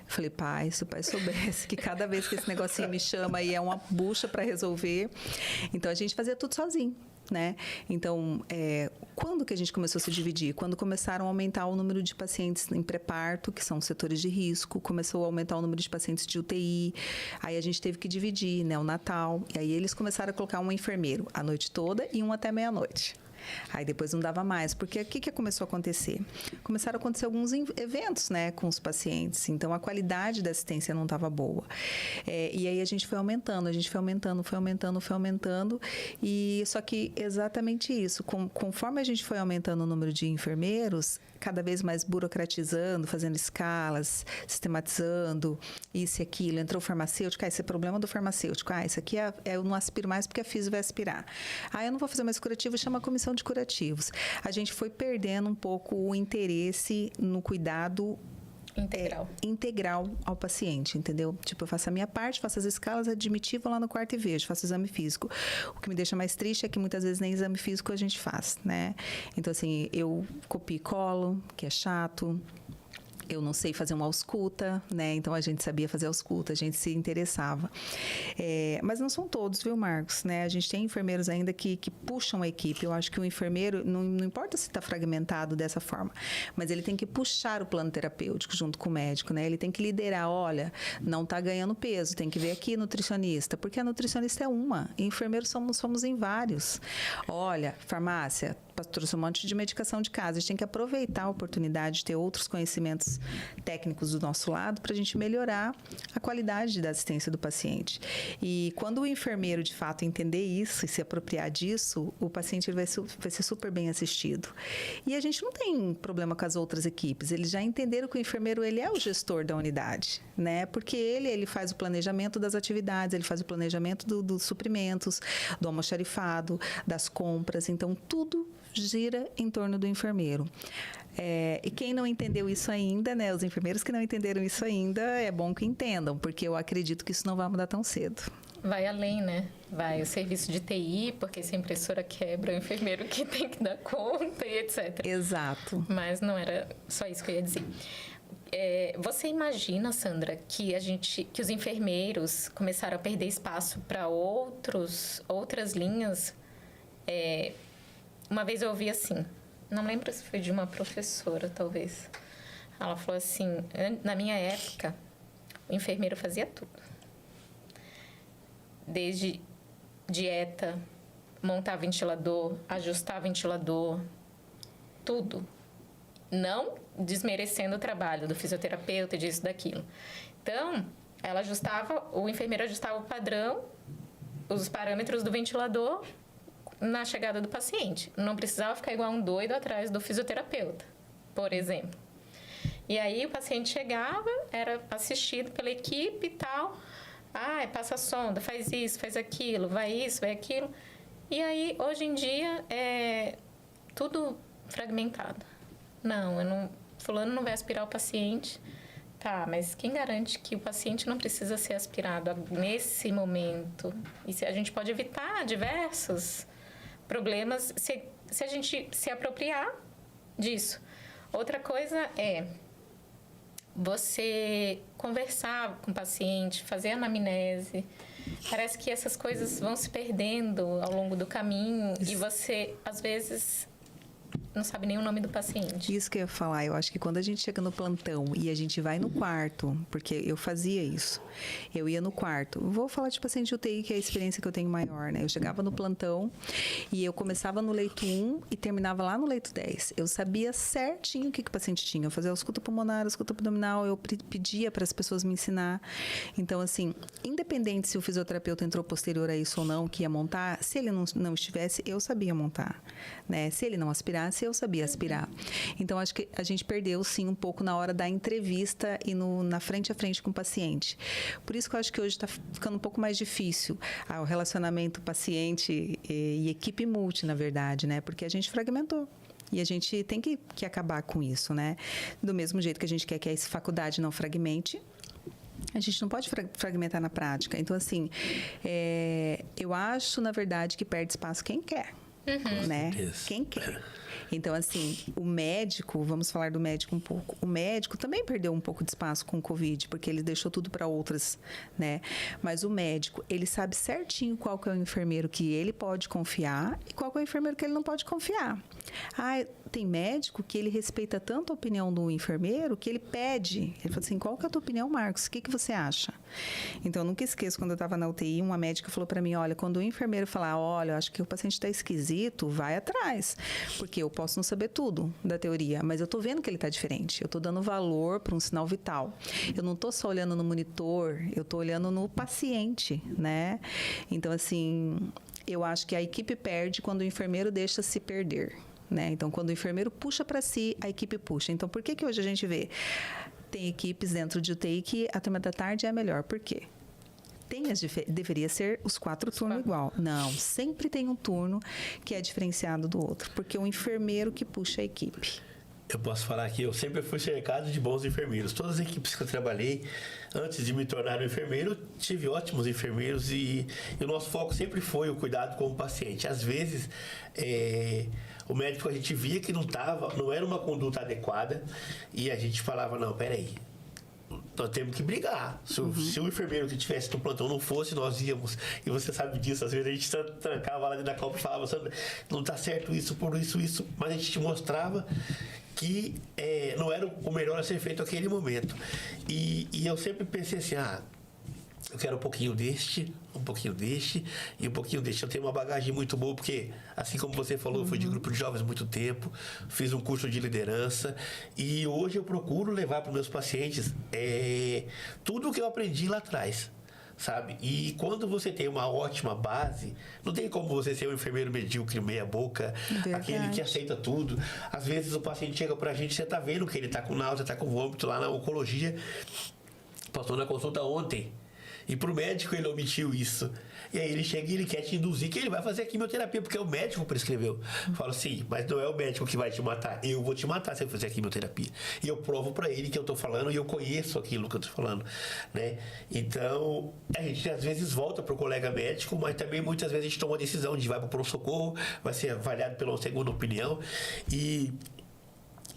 Eu falei, pai, se o pai soubesse que cada vez que esse negocinho me chama aí é uma bucha para resolver. Então a gente fazia tudo sozinho. Né? Então, quando que a gente começou a se dividir? Quando começaram a aumentar o número de pacientes em pré-parto, que são setores de risco, começou a aumentar o número de pacientes de UTI, aí a gente teve que dividir, né, o Natal, e aí eles começaram a colocar um enfermeiro a noite toda e um até meia-noite. Aí depois não dava mais, porque o que começou a acontecer? Começaram a acontecer alguns eventos, né, com os pacientes, então a qualidade da assistência não estava boa. E aí a gente foi aumentando, e só que exatamente isso, conforme a gente foi aumentando o número de enfermeiros, cada vez mais burocratizando, fazendo escalas, sistematizando, isso e aquilo, entrou o farmacêutico, esse é problema do farmacêutico, isso aqui eu não aspiro mais porque a físio vai aspirar. Eu não vou fazer mais curativo, chama a comissão de curativos. A gente foi perdendo um pouco o interesse no cuidado integral ao paciente, entendeu? Tipo, eu faço a minha parte, faço as escalas, admitivo lá no quarto e vejo, faço exame físico. O que me deixa mais triste é que muitas vezes nem exame físico a gente faz, né? Então, assim, eu copio e colo, que é chato. Eu não sei fazer uma ausculta, né? Então, a gente sabia fazer ausculta, a gente se interessava. Mas não são todos, viu, Marcos? Né? A gente tem enfermeiros ainda que puxam a equipe. Eu acho que o enfermeiro, não importa se está fragmentado dessa forma, mas ele tem que puxar o plano terapêutico junto com o médico, né? Ele tem que liderar, olha, não está ganhando peso, tem que ver aqui nutricionista, porque a nutricionista é uma, e enfermeiros somos em vários. Olha, farmácia, trouxe um monte de medicação de casa. A gente tem que aproveitar a oportunidade de ter outros conhecimentos técnicos do nosso lado para a gente melhorar a qualidade da assistência do paciente. E quando o enfermeiro, de fato, entender isso e se apropriar disso, o paciente vai ser super bem assistido. E a gente não tem problema com as outras equipes. Eles já entenderam que o enfermeiro ele é o gestor da unidade, né? Porque ele faz o planejamento das atividades, ele faz o planejamento dos suprimentos, do almoxarifado, das compras. Então, tudo gira em torno do enfermeiro. E quem não entendeu isso ainda, né? Os enfermeiros que não entenderam isso ainda, é bom que entendam, porque eu acredito que isso não vai mudar tão cedo. Vai além, né? Vai o serviço de TI, porque se a impressora quebra, o enfermeiro que tem que dar conta e etc. Exato. Mas não era só isso que eu ia dizer. Você imagina, Sandra, que os enfermeiros começaram a perder espaço para outras linhas? Uma vez eu ouvi assim, não lembro se foi de uma professora, talvez. Ela falou assim, na minha época, o enfermeiro fazia tudo. Desde dieta, montar ventilador, ajustar ventilador, tudo. Não desmerecendo o trabalho do fisioterapeuta, disso, daquilo. Então, o enfermeiro ajustava o padrão, os parâmetros do ventilador na chegada do paciente. Não precisava ficar igual um doido atrás do fisioterapeuta, por exemplo. E aí o paciente chegava, era assistido pela equipe e tal. Passa a sonda, faz isso, faz aquilo, vai isso, vai aquilo. E aí, hoje em dia, é tudo fragmentado. Fulano não vai aspirar o paciente. Tá, mas quem garante que o paciente não precisa ser aspirado nesse momento? E se a gente pode evitar diversos problemas se a gente se apropriar disso. Outra coisa é você conversar com o paciente, fazer anamnese. Parece que essas coisas vão se perdendo ao longo do caminho e você, às vezes, não sabe nem o nome do paciente. Isso que eu ia falar, eu acho que quando a gente chega no plantão e a gente vai no quarto, porque eu fazia isso, eu ia no quarto, vou falar de paciente de UTI, que é a experiência que eu tenho maior, né? Eu chegava no plantão e eu começava no leito 1 e terminava lá no leito 10. Eu sabia certinho o que o paciente tinha. Eu fazia ausculta pulmonar, ausculta abdominal, eu pedia para as pessoas me ensinar. Então, assim, independente se o fisioterapeuta entrou posterior a isso ou não, que ia montar, se ele não estivesse, eu sabia montar, né? Se ele não aspirasse, eu sabia aspirar. Então, acho que a gente perdeu, sim, um pouco na hora da entrevista e na frente a frente com o paciente. Por isso que eu acho que hoje está ficando um pouco mais difícil o relacionamento paciente e equipe multi, na verdade, né? Porque a gente fragmentou. E a gente tem que acabar com isso, né? Do mesmo jeito que a gente quer que a faculdade não fragmente, a gente não pode fragmentar na prática. Então, assim, eu acho, na verdade, que perde espaço quem quer. Né? Quem quer. Então, assim, o médico, vamos falar do médico um pouco. O médico também perdeu um pouco de espaço com o Covid, porque ele deixou tudo para outras, né? Mas o médico, ele sabe certinho qual que é o enfermeiro que ele pode confiar e qual que é o enfermeiro que ele não pode confiar. Tem médico que ele respeita tanto a opinião do enfermeiro que ele pede. Ele fala assim, qual que é a tua opinião, Marcos? O que você acha? Então, eu nunca esqueço, quando eu estava na UTI, uma médica falou para mim, olha, quando o enfermeiro falar, olha, eu acho que o paciente está esquisito, vai atrás. Porque eu posso não saber tudo da teoria, mas eu estou vendo que ele está diferente. Eu estou dando valor para um sinal vital. Eu não estou só olhando no monitor, eu estou olhando no paciente, né? Então, assim, eu acho que a equipe perde quando o enfermeiro deixa se perder. Né? Então, quando o enfermeiro puxa para si, a equipe puxa. Então, por que hoje a gente vê? Tem equipes dentro de UTI que a turma da tarde é a melhor. Por quê? Deveria ser os 4 turnos igual. Não, sempre tem um turno que é diferenciado do outro. Porque é o enfermeiro que puxa a equipe. Eu posso falar aqui, eu sempre fui cercado de bons enfermeiros. Todas as equipes que eu trabalhei, antes de me tornar um enfermeiro, tive ótimos enfermeiros e o nosso foco sempre foi o cuidado com o paciente. Às vezes, o médico, a gente via que não era uma conduta adequada e a gente falava, não, peraí, nós temos que brigar. Se o enfermeiro que estivesse no plantão não fosse, nós íamos. E você sabe disso, às vezes a gente trancava lá dentro da copa e falava, não está certo isso, por isso. Mas a gente te mostrava que não era o melhor a ser feito naquele momento. E eu sempre pensei assim, eu quero um pouquinho deste e um pouquinho deste. Eu tenho uma bagagem muito boa, porque, assim como você falou, eu fui de grupo de jovens há muito tempo, fiz um curso de liderança e hoje eu procuro levar para os meus pacientes tudo o que eu aprendi lá atrás. Sabe? E quando você tem uma ótima base, não tem como você ser um enfermeiro medíocre, meia boca, aquele que aceita tudo. Às vezes o paciente chega pra gente, você tá vendo que ele tá com náusea, tá com vômito lá na oncologia, passou na consulta ontem. E pro médico ele omitiu isso. E aí ele chega e ele quer te induzir que ele vai fazer a quimioterapia, porque o médico prescreveu. Eu falo, sim, mas não é o médico que vai te matar. Eu vou te matar se eu fizer a quimioterapia. E eu provo para ele que eu tô falando e eu conheço aquilo que eu tô falando, né? Então, a gente às vezes volta pro colega médico, mas também muitas vezes a gente toma a decisão de vai pro pronto-socorro, vai ser avaliado pela segunda opinião. E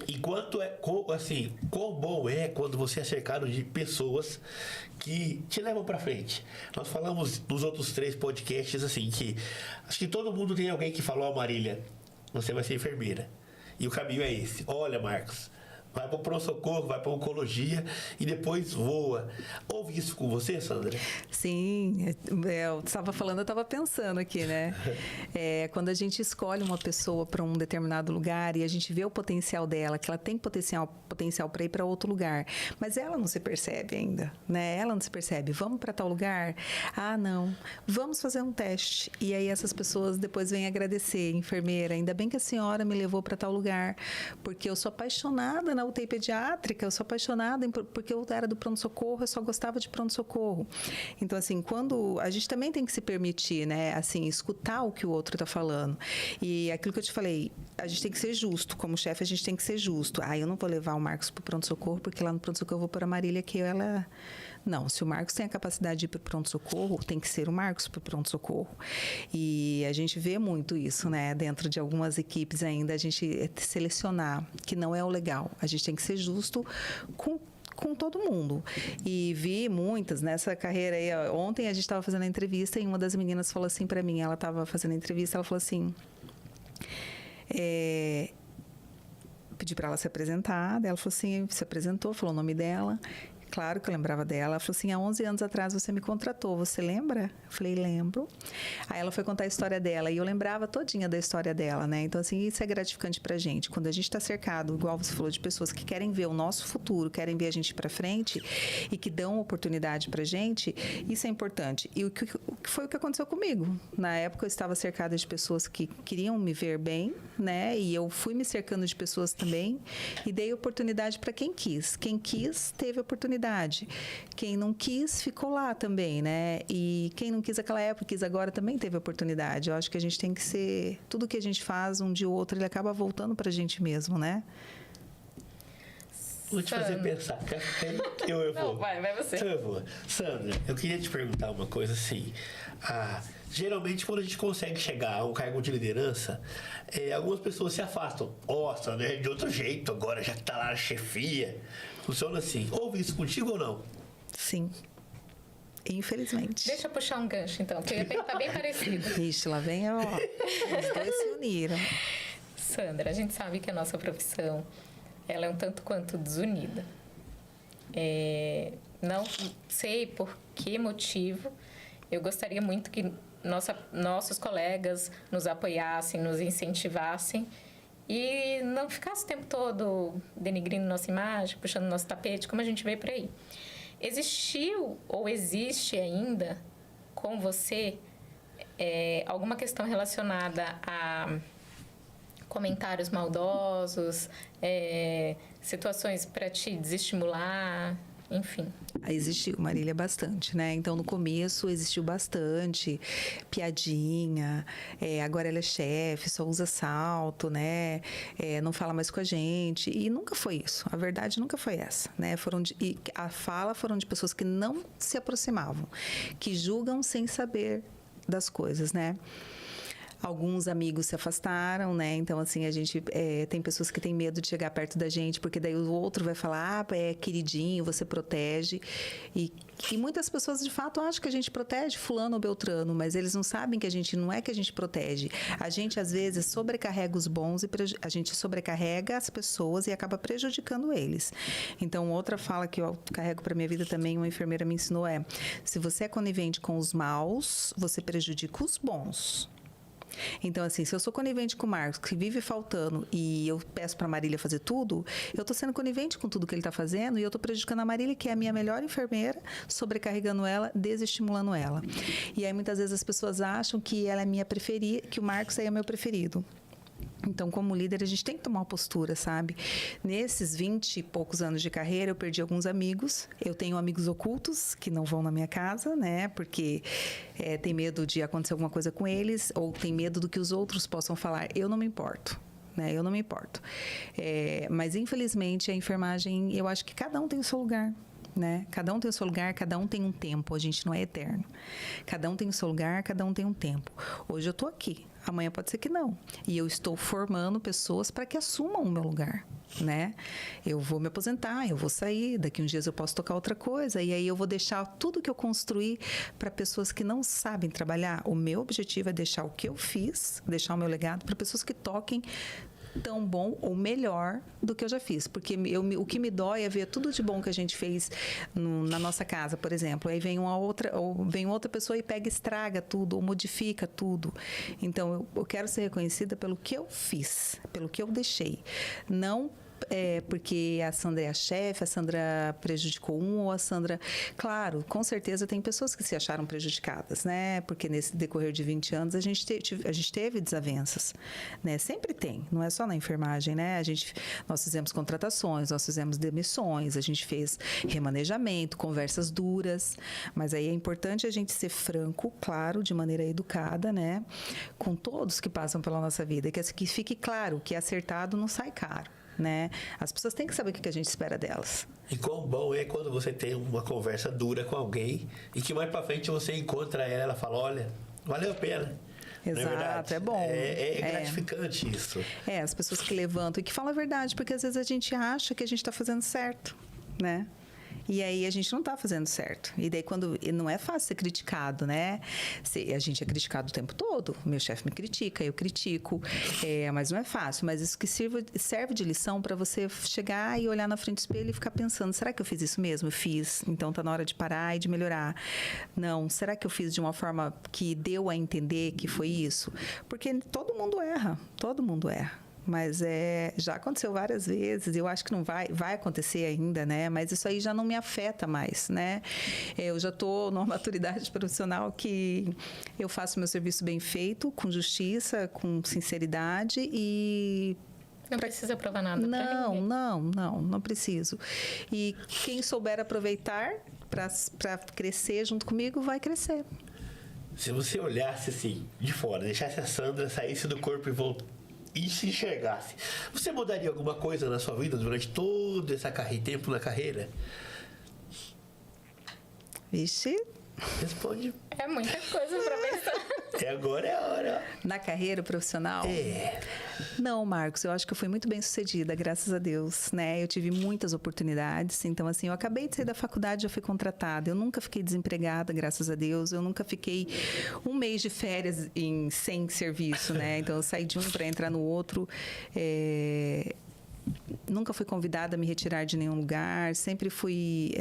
E quão bom é quando você é cercado de pessoas que te levam para frente. Nós falamos nos outros 3 podcasts assim, que acho que todo mundo tem alguém que falou, Marília, você vai ser enfermeira. E o caminho é esse. Olha, Marcos, vai para o pronto-socorro, vai para a oncologia e depois voa. Houve isso com você, Sandra? Sim, eu estava falando, eu estava pensando aqui, né? Quando a gente escolhe uma pessoa para um determinado lugar e a gente vê o potencial dela, que ela tem potencial para ir para outro lugar, mas ela não se percebe ainda, né? Ela não se percebe. Vamos para tal lugar? Ah, não. Vamos fazer um teste. E aí essas pessoas depois vêm agradecer, enfermeira, ainda bem que a senhora me levou para tal lugar, porque eu sou apaixonada na UTI pediátrica, eu sou apaixonada porque eu era do pronto-socorro, eu só gostava de pronto-socorro. Então, assim, quando a gente também tem que se permitir, né, assim, escutar o que o outro está falando. E aquilo que eu te falei, a gente tem que ser justo, como chefe a gente tem que ser justo. Eu não vou levar o Marcos para o pronto-socorro, porque lá no pronto-socorro eu vou para a Marília, que ela... Não, se o Marcos tem a capacidade de ir para o pronto-socorro, tem que ser o Marcos para o pronto-socorro. E a gente vê muito isso, né? Dentro de algumas equipes ainda, a gente selecionar, que não é o legal. A gente tem que ser justo com todo mundo. E vi muitas nessa carreira aí. Ontem a gente estava fazendo a entrevista e uma das meninas falou assim para mim, ela estava fazendo a entrevista, ela falou assim... Pedi para ela se apresentar, ela falou assim, se apresentou, falou o nome dela... Claro que eu lembrava dela. Ela falou assim, há 11 anos atrás você me contratou, você lembra? Eu falei, lembro. Aí ela foi contar a história dela e eu lembrava todinha da história dela, né? Então, assim, isso é gratificante pra gente. Quando a gente está cercado, igual você falou, de pessoas que querem ver o nosso futuro, querem ver a gente pra frente e que dão oportunidade pra gente, isso é importante. E o que foi o que aconteceu comigo. Na época eu estava cercada de pessoas que queriam me ver bem, né? E eu fui me cercando de pessoas também e dei oportunidade para quem quis. Quem quis, teve oportunidade. Quem não quis, ficou lá também, né? E quem não quis naquela época, quis agora, também teve oportunidade. Eu acho que a gente tem que ser... Tudo que a gente faz, um dia ou outro, ele acaba voltando pra gente mesmo, né? Vou te fazer pensar. Eu vou. Não, vai você. Eu vou. Sandra, eu queria te perguntar uma coisa assim. Geralmente, quando a gente consegue chegar a um cargo de liderança, algumas pessoas se afastam. Nossa, né? De outro jeito, agora já tá lá na chefia. Funciona assim. Houve isso contigo ou não? Sim. Infelizmente. Deixa eu puxar um gancho, então, porque eu ia perguntar bem parecido. Ixi, lá vem, ó. Os dois se uniram. Sandra, a gente sabe que a nossa profissão, ela é um tanto quanto desunida. Não sei por que motivo. Eu gostaria muito que nossos colegas nos apoiassem, nos incentivassem e não ficasse o tempo todo denigrindo nossa imagem, puxando nosso tapete, como a gente vê por aí. Existiu ou existe ainda com você alguma questão relacionada a comentários maldosos, situações para te desestimular, enfim? Existiu, Marília, bastante, né? Então, no começo existiu bastante piadinha, agora ela é chefe, só usa salto, né? Não fala mais com a gente. E nunca foi isso. A verdade nunca foi essa, né? E a fala foram de pessoas que não se aproximavam, que julgam sem saber das coisas, né? Alguns amigos se afastaram, né? Então, assim, a gente tem pessoas que têm medo de chegar perto da gente, porque daí o outro vai falar, queridinho, você protege. E muitas pessoas, de fato, acham que a gente protege fulano ou beltrano, mas eles não sabem que a gente não é que a gente protege. A gente, às vezes, sobrecarrega os bons e a gente sobrecarrega as pessoas e acaba prejudicando eles. Então, outra fala que eu carrego para minha vida também, uma enfermeira me ensinou se você é conivente com os maus, você prejudica os bons. Então, assim, se eu sou conivente com o Marcos, que vive faltando, e eu peço para a Marília fazer tudo, eu estou sendo conivente com tudo que ele está fazendo e eu estou prejudicando a Marília, que é a minha melhor enfermeira, sobrecarregando ela, desestimulando ela. E aí, muitas vezes, as pessoas acham que ela é minha preferida, que o Marcos é meu preferido. Então, como líder, a gente tem que tomar uma postura, sabe? Nesses 20 e poucos anos de carreira, eu perdi alguns amigos. Eu tenho amigos ocultos que não vão na minha casa, né? Porque tem medo de acontecer alguma coisa com eles ou tem medo do que os outros possam falar. Eu não me importo. Né? Eu não me importo. Mas, infelizmente, a enfermagem, eu acho que cada um tem o seu lugar. Né? Cada um tem o seu lugar, cada um tem um tempo, a gente não é eterno. Cada um tem o seu lugar, cada um tem um tempo. Hoje eu tô aqui. amanhã pode ser que não. E eu estou formando pessoas para que assumam o meu lugar, né? Eu vou me aposentar, eu vou sair, daqui uns dias eu posso tocar outra coisa, e aí eu vou deixar tudo que eu construí para pessoas que não sabem trabalhar. O meu objetivo é deixar o que eu fiz, deixar o meu legado para pessoas que toquem tão bom ou melhor do que eu já fiz. Porque o que me dói é ver tudo de bom que a gente fez na nossa casa, por exemplo. Aí vem vem outra pessoa e pega e estraga tudo, ou modifica tudo. Então, eu quero ser reconhecida pelo que eu fiz, pelo que eu deixei. Não porque a Sandra é a chefe, a Sandra prejudicou ou a Sandra... Claro, com certeza tem pessoas que se acharam prejudicadas, né? Porque nesse decorrer de 20 anos a gente teve desavenças, né? Sempre tem, não é só na enfermagem, né? Nós fizemos contratações, nós fizemos demissões, a gente fez remanejamento, conversas duras, mas aí é importante a gente ser franco, claro, de maneira educada, né? Com todos que passam pela nossa vida, que fique claro que acertado não sai caro, né? As pessoas têm que saber o que a gente espera delas. E quão bom é quando você tem uma conversa dura com alguém e que mais pra frente você encontra ela fala, olha, valeu a pena. Exato, é bom. É gratificante isso. As pessoas que levantam e que falam a verdade, porque às vezes a gente acha que a gente está fazendo certo, né? E aí a gente não está fazendo certo. E daí não é fácil ser criticado, né? A gente é criticado o tempo todo. Meu chefe me critica, eu critico. Mas não é fácil. Mas isso que serve de lição para você chegar e olhar na frente do espelho e ficar pensando, será que eu fiz isso mesmo? Eu fiz. Então tá na hora de parar e de melhorar. Não, será que eu fiz de uma forma que deu a entender que foi isso? Porque todo mundo erra. Todo mundo erra. Mas já aconteceu várias vezes, eu acho que não vai acontecer ainda, né? Mas isso aí já não me afeta mais, né? Eu já estou numa maturidade profissional que eu faço meu serviço bem feito, com justiça, com sinceridade e... Não precisa provar nada pra ninguém. Não preciso. E quem souber aproveitar para crescer junto comigo, vai crescer. Se você olhasse assim, de fora, deixasse a Sandra saísse do corpo e se enxergasse, você mudaria alguma coisa na sua vida durante todo esse tempo na carreira? Vixe. Responde. É muita coisa pra pensar. Agora é a hora. Na carreira profissional? Não, Marcos, eu acho que eu fui muito bem sucedida, graças a Deus, né? Eu tive muitas oportunidades, então assim, eu acabei de sair da faculdade, já fui contratada, eu nunca fiquei desempregada, graças a Deus, eu nunca fiquei um mês de férias sem serviço, né? Então eu saí de um para entrar no outro, nunca fui convidada a me retirar de nenhum lugar, sempre fui...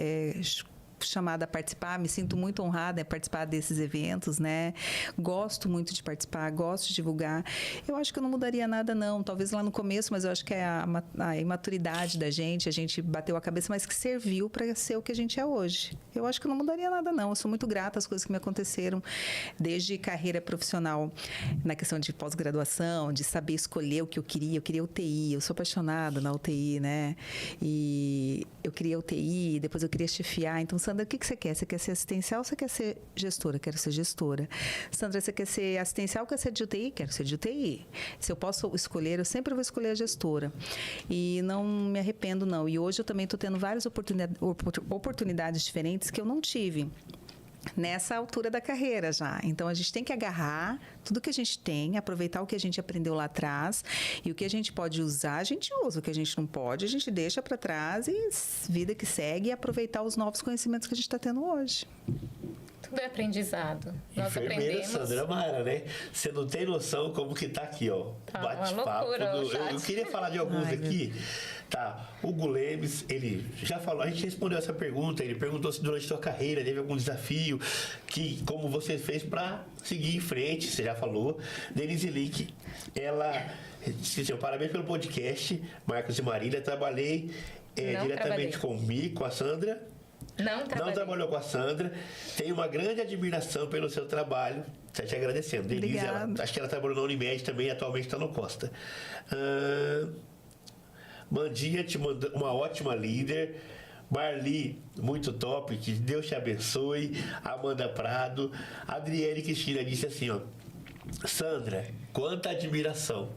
chamada a participar, me sinto muito honrada em participar desses eventos, né? Gosto muito de participar, gosto de divulgar. Eu acho que eu não mudaria nada, não. Talvez lá no começo, mas eu acho que é a imaturidade da gente, a gente bateu a cabeça, mas que serviu para ser o que a gente é hoje. Eu acho que eu não mudaria nada, não. Eu sou muito grata às coisas que me aconteceram, desde carreira profissional, na questão de pós-graduação, de saber escolher o que eu queria UTI, eu sou apaixonada na UTI, né? E eu queria UTI, depois eu queria chefiar, então, Sandra, o que você quer? Você quer ser assistencial ou você quer ser gestora? Quero ser gestora. Sandra, você quer ser assistencial ou quer ser de UTI? Quero ser de UTI. Se eu posso escolher, eu sempre vou escolher a gestora. E não me arrependo, não. E hoje eu também estou tendo várias oportunidades diferentes que eu não tive nessa altura da carreira já. Então, a gente tem que agarrar tudo que a gente tem, aproveitar o que a gente aprendeu lá atrás e o que a gente pode usar, a gente usa. O que a gente não pode, a gente deixa para trás e vida que segue e aproveitar os novos conhecimentos que a gente está tendo hoje. Tudo é aprendizado. Nós Enfermeira aprendemos... Sandra Mara, né? Você não tem noção como que tá aqui, ó. Tá Bate-papo. Eu queria falar de alguns aqui. Tá, Hugo Lemes, ele já falou, a gente respondeu essa pergunta, ele perguntou se durante a sua carreira teve algum desafio, como você fez para seguir em frente, você já falou. Denise Link, ela disse assim, parabéns pelo podcast, Marcos e Marília, trabalhei diretamente comigo, com a Sandra. Não trabalhou com a Sandra. Tenho uma grande admiração pelo seu trabalho. Está te agradecendo. Denise, acho que ela trabalhou na Unimed também, atualmente está no Costa. Mandinha te manda uma ótima líder. Marli, muito top, que Deus te abençoe. Amanda Prado. Adriele Cristina disse assim, ó, Sandra, quanta admiração.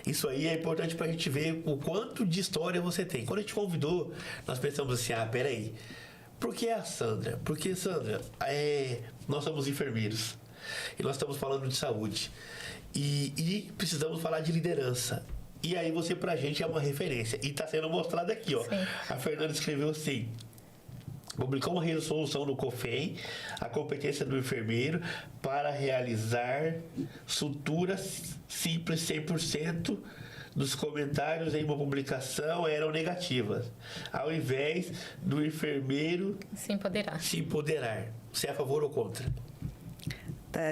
Isso aí é importante para a gente ver o quanto de história você tem. Quando a gente convidou, nós pensamos assim, peraí, por que a Sandra? Porque, Sandra, nós somos enfermeiros. E nós estamos falando de saúde. E precisamos falar de liderança. E aí você, pra gente, é uma referência. E está sendo mostrado aqui, ó. Sim. A Fernanda escreveu assim: publicou uma resolução no COFEM, a competência do enfermeiro para realizar sutura simples 100% dos comentários em uma publicação eram negativas, ao invés do enfermeiro Se empoderar. se empoderar. Você é a favor ou contra?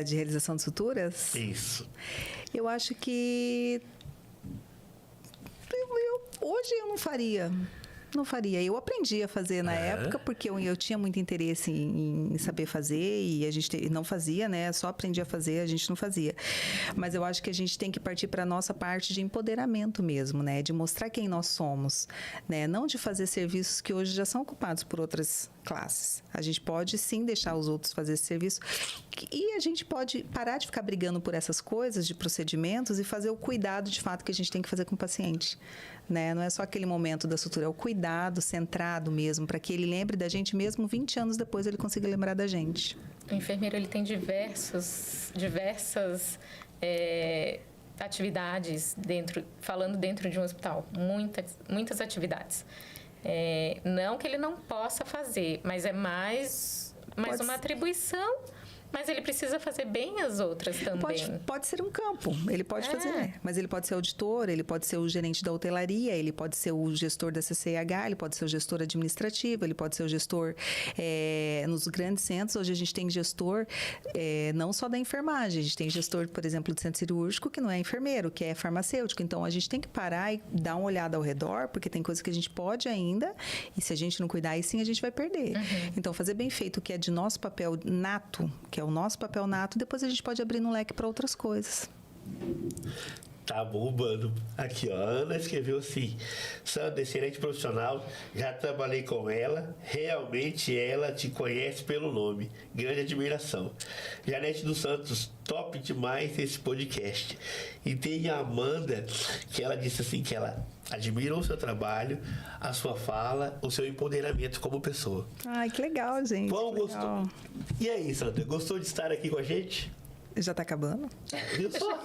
De realização de suturas? Isso. Eu acho que hoje eu não faria. Não faria. Eu aprendi a fazer na época, porque eu tinha muito interesse em saber fazer e a gente não fazia, né? Só aprendi a fazer, a gente não fazia. Mas eu acho que a gente tem que partir para a nossa parte de empoderamento mesmo, né? De mostrar quem nós somos, né? Não de fazer serviços que hoje já são ocupados por outras classes. A gente pode sim deixar os outros fazer esse serviço e a gente pode parar de ficar brigando por essas coisas de procedimentos e fazer o cuidado de fato que a gente tem que fazer com o paciente, né? Não é só aquele momento da sutura, é o cuidado centrado mesmo, para que ele lembre da gente mesmo 20 anos depois ele consiga lembrar da gente. O enfermeiro ele tem diversas atividades falando dentro de um hospital, muitas atividades. Não que ele não possa fazer, mas é mais uma atribuição. Mas ele precisa fazer bem as outras também. Pode ser um campo, ele pode fazer. Mas ele pode ser auditor, ele pode ser o gerente da hotelaria, ele pode ser o gestor da CCIH, ele pode ser o gestor administrativo, ele pode ser o gestor nos grandes centros. Hoje a gente tem gestor não só da enfermagem, a gente tem gestor, por exemplo, do centro cirúrgico que não é enfermeiro, que é farmacêutico. Então a gente tem que parar e dar uma olhada ao redor, porque tem coisas que a gente pode ainda, e se a gente não cuidar, aí sim a gente vai perder. Então fazer bem feito o que é de nosso papel nato, que é o nosso papel nato, depois a gente pode abrir um leque para outras coisas. Tá bombando. Aqui, ó, a Ana escreveu assim: Sandra, excelente profissional, já trabalhei com ela, realmente ela te conhece pelo nome, grande admiração. Janete dos Santos, top demais esse podcast. E tem a Amanda, que ela disse assim, que ela admira o seu trabalho, a sua fala, o seu empoderamento como pessoa. Ai, que legal, gente. Bom, legal. gostou? E aí, Sandra, gostou de estar aqui com a gente? Já tá acabando? Viu só?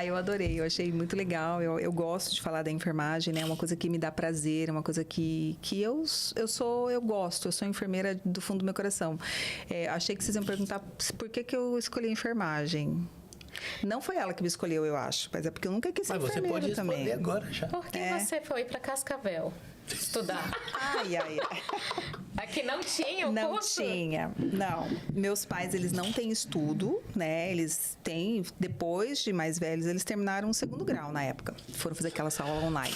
Eu adorei, eu achei muito legal. Eu gosto de falar da enfermagem, né? É uma coisa que me dá prazer, é uma coisa que eu gosto, eu sou enfermeira do fundo do meu coração. Achei que vocês iam perguntar por que eu escolhi a enfermagem. Não foi ela que me escolheu, eu acho, mas é porque eu nunca quis ser enfermeira também. Mas você pode responder agora já. Por que você foi para Cascavel estudar? Ai. Aqui não tinha o curso? Não tinha, não. Meus pais, eles não têm estudo, né? Eles têm, depois de mais velhos, eles terminaram o 2º grau na época. Foram fazer aquela aula online.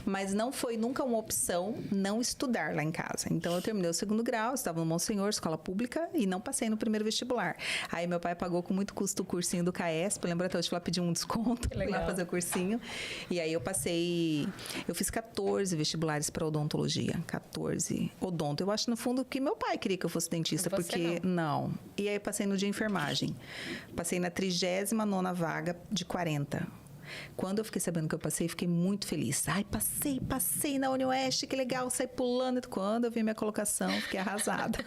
Mas não foi nunca uma opção não estudar lá em casa. Então, eu terminei o 2º grau, estava no Monsenhor, escola pública, e não passei no primeiro vestibular. Aí, meu pai pagou com muito custo o cursinho do CAESP. Eu lembro até hoje, fui lá pedir um desconto, fui lá fazer o cursinho. E aí, eu fiz 14 vestibulares para odontologia. 14. Odonto. Eu acho, no fundo, que meu pai queria que eu fosse dentista, Você porque não. E aí, eu passei no de enfermagem. Passei na 39ª vaga de 40. Quando eu fiquei sabendo que eu passei, fiquei muito feliz. Ai, passei na UniOeste, que legal, saí pulando. Quando eu vi minha colocação, fiquei arrasada.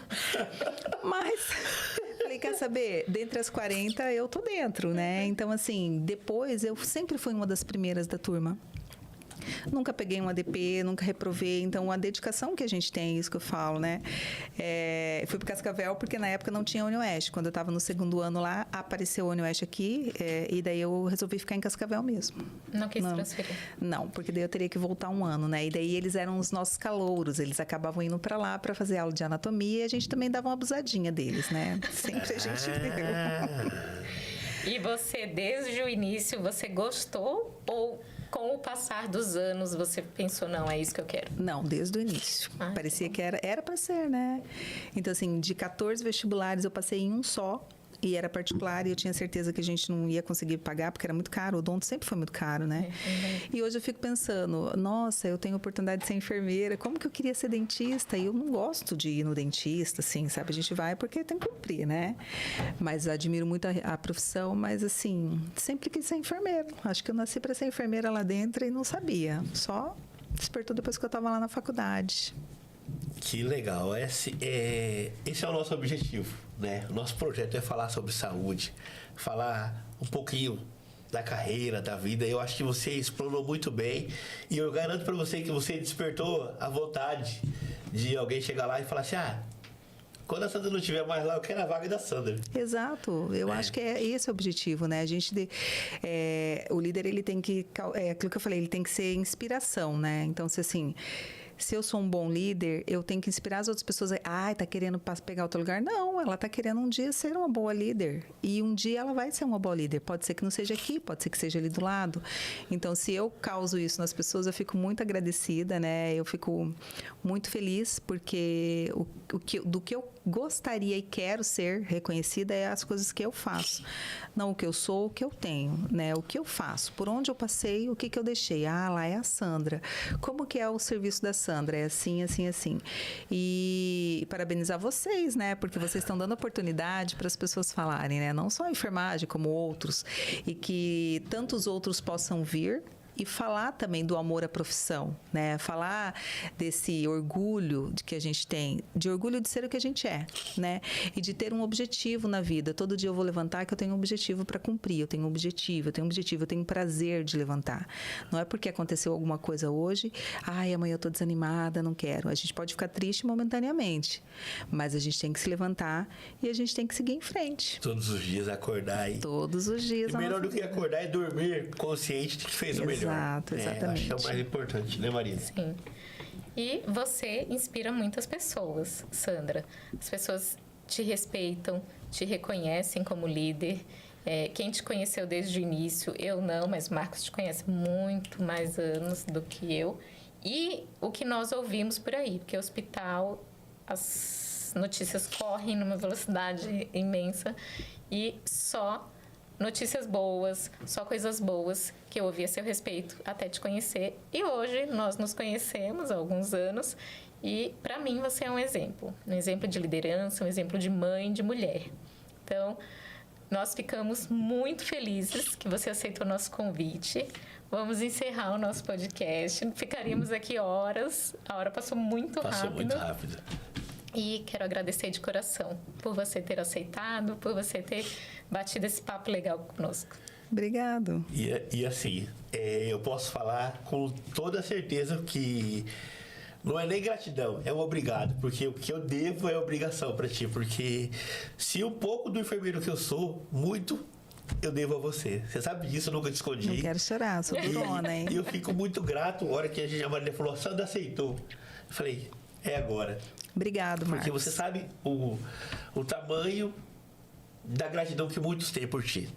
Mas, falei, quer saber? Dentre as 40, eu tô dentro, né? Então, assim, depois, eu sempre fui uma das primeiras da turma. Nunca peguei um ADP, nunca reprovei. Então, a dedicação que a gente tem, é isso que eu falo, né? Fui para Cascavel porque na época não tinha UniOeste. Quando eu estava no 2º ano lá, apareceu a UniOeste aqui e daí eu resolvi ficar em Cascavel mesmo. Não quis transferir? Não, porque daí eu teria que voltar um ano, né? E daí eles eram os nossos calouros. Eles acabavam indo para lá para fazer aula de anatomia e a gente também dava uma abusadinha deles, né? Sempre a gente E você, desde o início, você gostou ou com o passar dos anos você pensou, não, é isso que eu quero? Não, desde o início. Parecia que era para ser, né? Então, assim, de 14 vestibulares eu passei em um só. E era particular e eu tinha certeza que a gente não ia conseguir pagar, porque era muito caro. O odonto sempre foi muito caro, né? E hoje eu fico pensando, nossa, eu tenho a oportunidade de ser enfermeira. Como que eu queria ser dentista? E eu não gosto de ir no dentista, assim, sabe? A gente vai porque tem que cumprir, né? Mas admiro muito a profissão, mas assim, sempre quis ser enfermeira. Acho que eu nasci para ser enfermeira lá dentro e não sabia. Só despertou depois que eu estava lá na faculdade. Que legal. Esse é o nosso objetivo, né? O nosso projeto é falar sobre saúde, falar um pouquinho da carreira, da vida. Eu acho que você explorou muito bem e eu garanto para você que você despertou a vontade de alguém chegar lá e falar assim, quando a Sandra não estiver mais lá, eu quero a vaga da Sandra. Exato. Eu acho que é esse o objetivo, né? O líder, ele tem que... É aquilo que eu falei, ele tem que ser inspiração, né? Então, se eu sou um bom líder, eu tenho que inspirar as outras pessoas. Tá querendo pegar outro lugar? Não, ela tá querendo um dia ser uma boa líder. E um dia ela vai ser uma boa líder. Pode ser que não seja aqui, pode ser que seja ali do lado. Então, se eu causo isso nas pessoas, eu fico muito agradecida, né? Eu fico muito feliz, porque do que eu gostaria e quero ser reconhecida é as coisas que eu faço. Não o que eu sou, o que eu tenho, né? O que eu faço, por onde eu passei, o que eu deixei. Lá é a Sandra. Como que é o serviço da Sandra? É assim, assim, assim. E parabenizar vocês, né? Porque vocês estão dando oportunidade para as pessoas falarem, né? Não só a enfermagem, como outros. E que tantos outros possam vir e falar também do amor à profissão, né? Falar desse orgulho de que a gente tem, de orgulho de ser o que a gente é, né? E de ter um objetivo na vida. Todo dia eu vou levantar que eu tenho um objetivo para cumprir, eu tenho um objetivo, eu tenho prazer de levantar. Não é porque aconteceu alguma coisa hoje, amanhã eu tô desanimada, não quero. A gente pode ficar triste momentaneamente, mas a gente tem que se levantar e a gente tem que seguir em frente. Todos os dias acordar aí. Todos os dias. E melhor do que acordar é dormir consciente de que fez o melhor. Exato, exatamente. Acho que é o mais importante, né, Marina? Sim. E você inspira muitas pessoas, Sandra. As pessoas te respeitam, te reconhecem como líder. Quem te conheceu desde o início, eu não, mas o Marcos te conhece muito mais anos do que eu. E o que nós ouvimos por aí, porque o hospital, as notícias correm numa velocidade imensa e só notícias boas, só coisas boas que eu ouvi a seu respeito até te conhecer. E hoje nós nos conhecemos há alguns anos e, para mim, você é um exemplo de liderança, um exemplo de mãe, de mulher. Então, nós ficamos muito felizes que você aceitou o nosso convite. Vamos encerrar o nosso podcast. Ficaríamos aqui horas. A hora passou muito rápido. Passou muito rápido. E quero agradecer de coração por você ter aceitado, por você ter batido esse papo legal conosco. Obrigado. E assim, eu posso falar com toda certeza que não é nem gratidão, é um obrigado, porque o que eu devo é obrigação para ti, porque se um pouco do enfermeiro que eu sou, muito eu devo a você. Você sabe disso, eu nunca te escondi. Não quero chorar, sou durona, hein? E eu fico muito grato, a hora que a Maria falou, Sandra aceitou. Eu falei, é agora. Obrigado, Marcos. Porque você sabe o tamanho da gratidão que muitos têm por ti.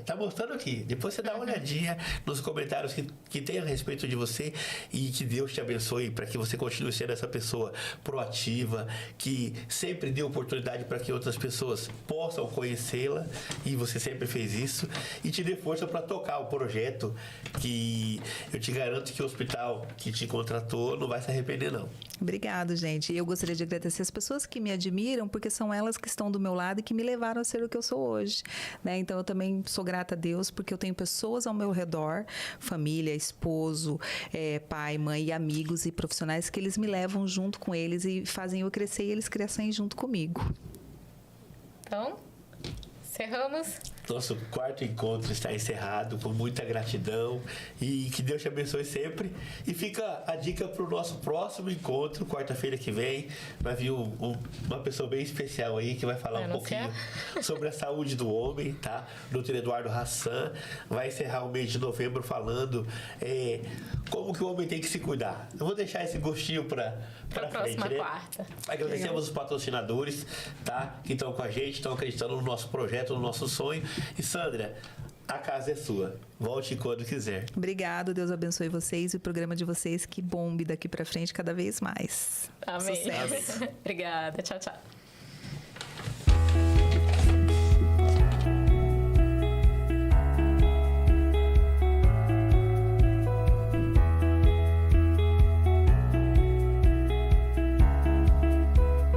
Tá mostrando aqui. Depois você dá uma olhadinha nos comentários que tem a respeito de você e que Deus te abençoe para que você continue sendo essa pessoa proativa, que sempre dê oportunidade para que outras pessoas possam conhecê-la, e você sempre fez isso, e te dê força para tocar o projeto, que eu te garanto que o hospital que te contratou não vai se arrepender, não. Obrigado, gente. Eu gostaria de agradecer as pessoas que me admiram, porque são elas que estão do meu lado e que me levaram a ser o que eu sou hoje, né? Então, eu também sou grata a Deus, porque eu tenho pessoas ao meu redor, família, esposo, pai, mãe e amigos e profissionais que eles me levam junto com eles e fazem eu crescer e eles crescem junto comigo. Então, encerramos. Nosso quarto encontro está encerrado com muita gratidão e que Deus te abençoe sempre. E fica a dica para o nosso próximo encontro, quarta-feira que vem. Vai vir uma pessoa bem especial aí que vai falar um pouquinho sobre a saúde do homem, tá? Dr. Eduardo Hassan vai encerrar o mês de novembro falando como que o homem tem que se cuidar. Eu vou deixar esse gostinho para frente, próxima né? quarta. Agradecemos os patrocinadores, tá? Que estão com a gente, estão acreditando no nosso projeto, no nosso sonho. E Sandra, a casa é sua. Volte quando quiser. Obrigado, Deus abençoe vocês e o programa de vocês que bombe daqui para frente cada vez mais. Amém. Sucesso. Obrigada. Tchau, tchau.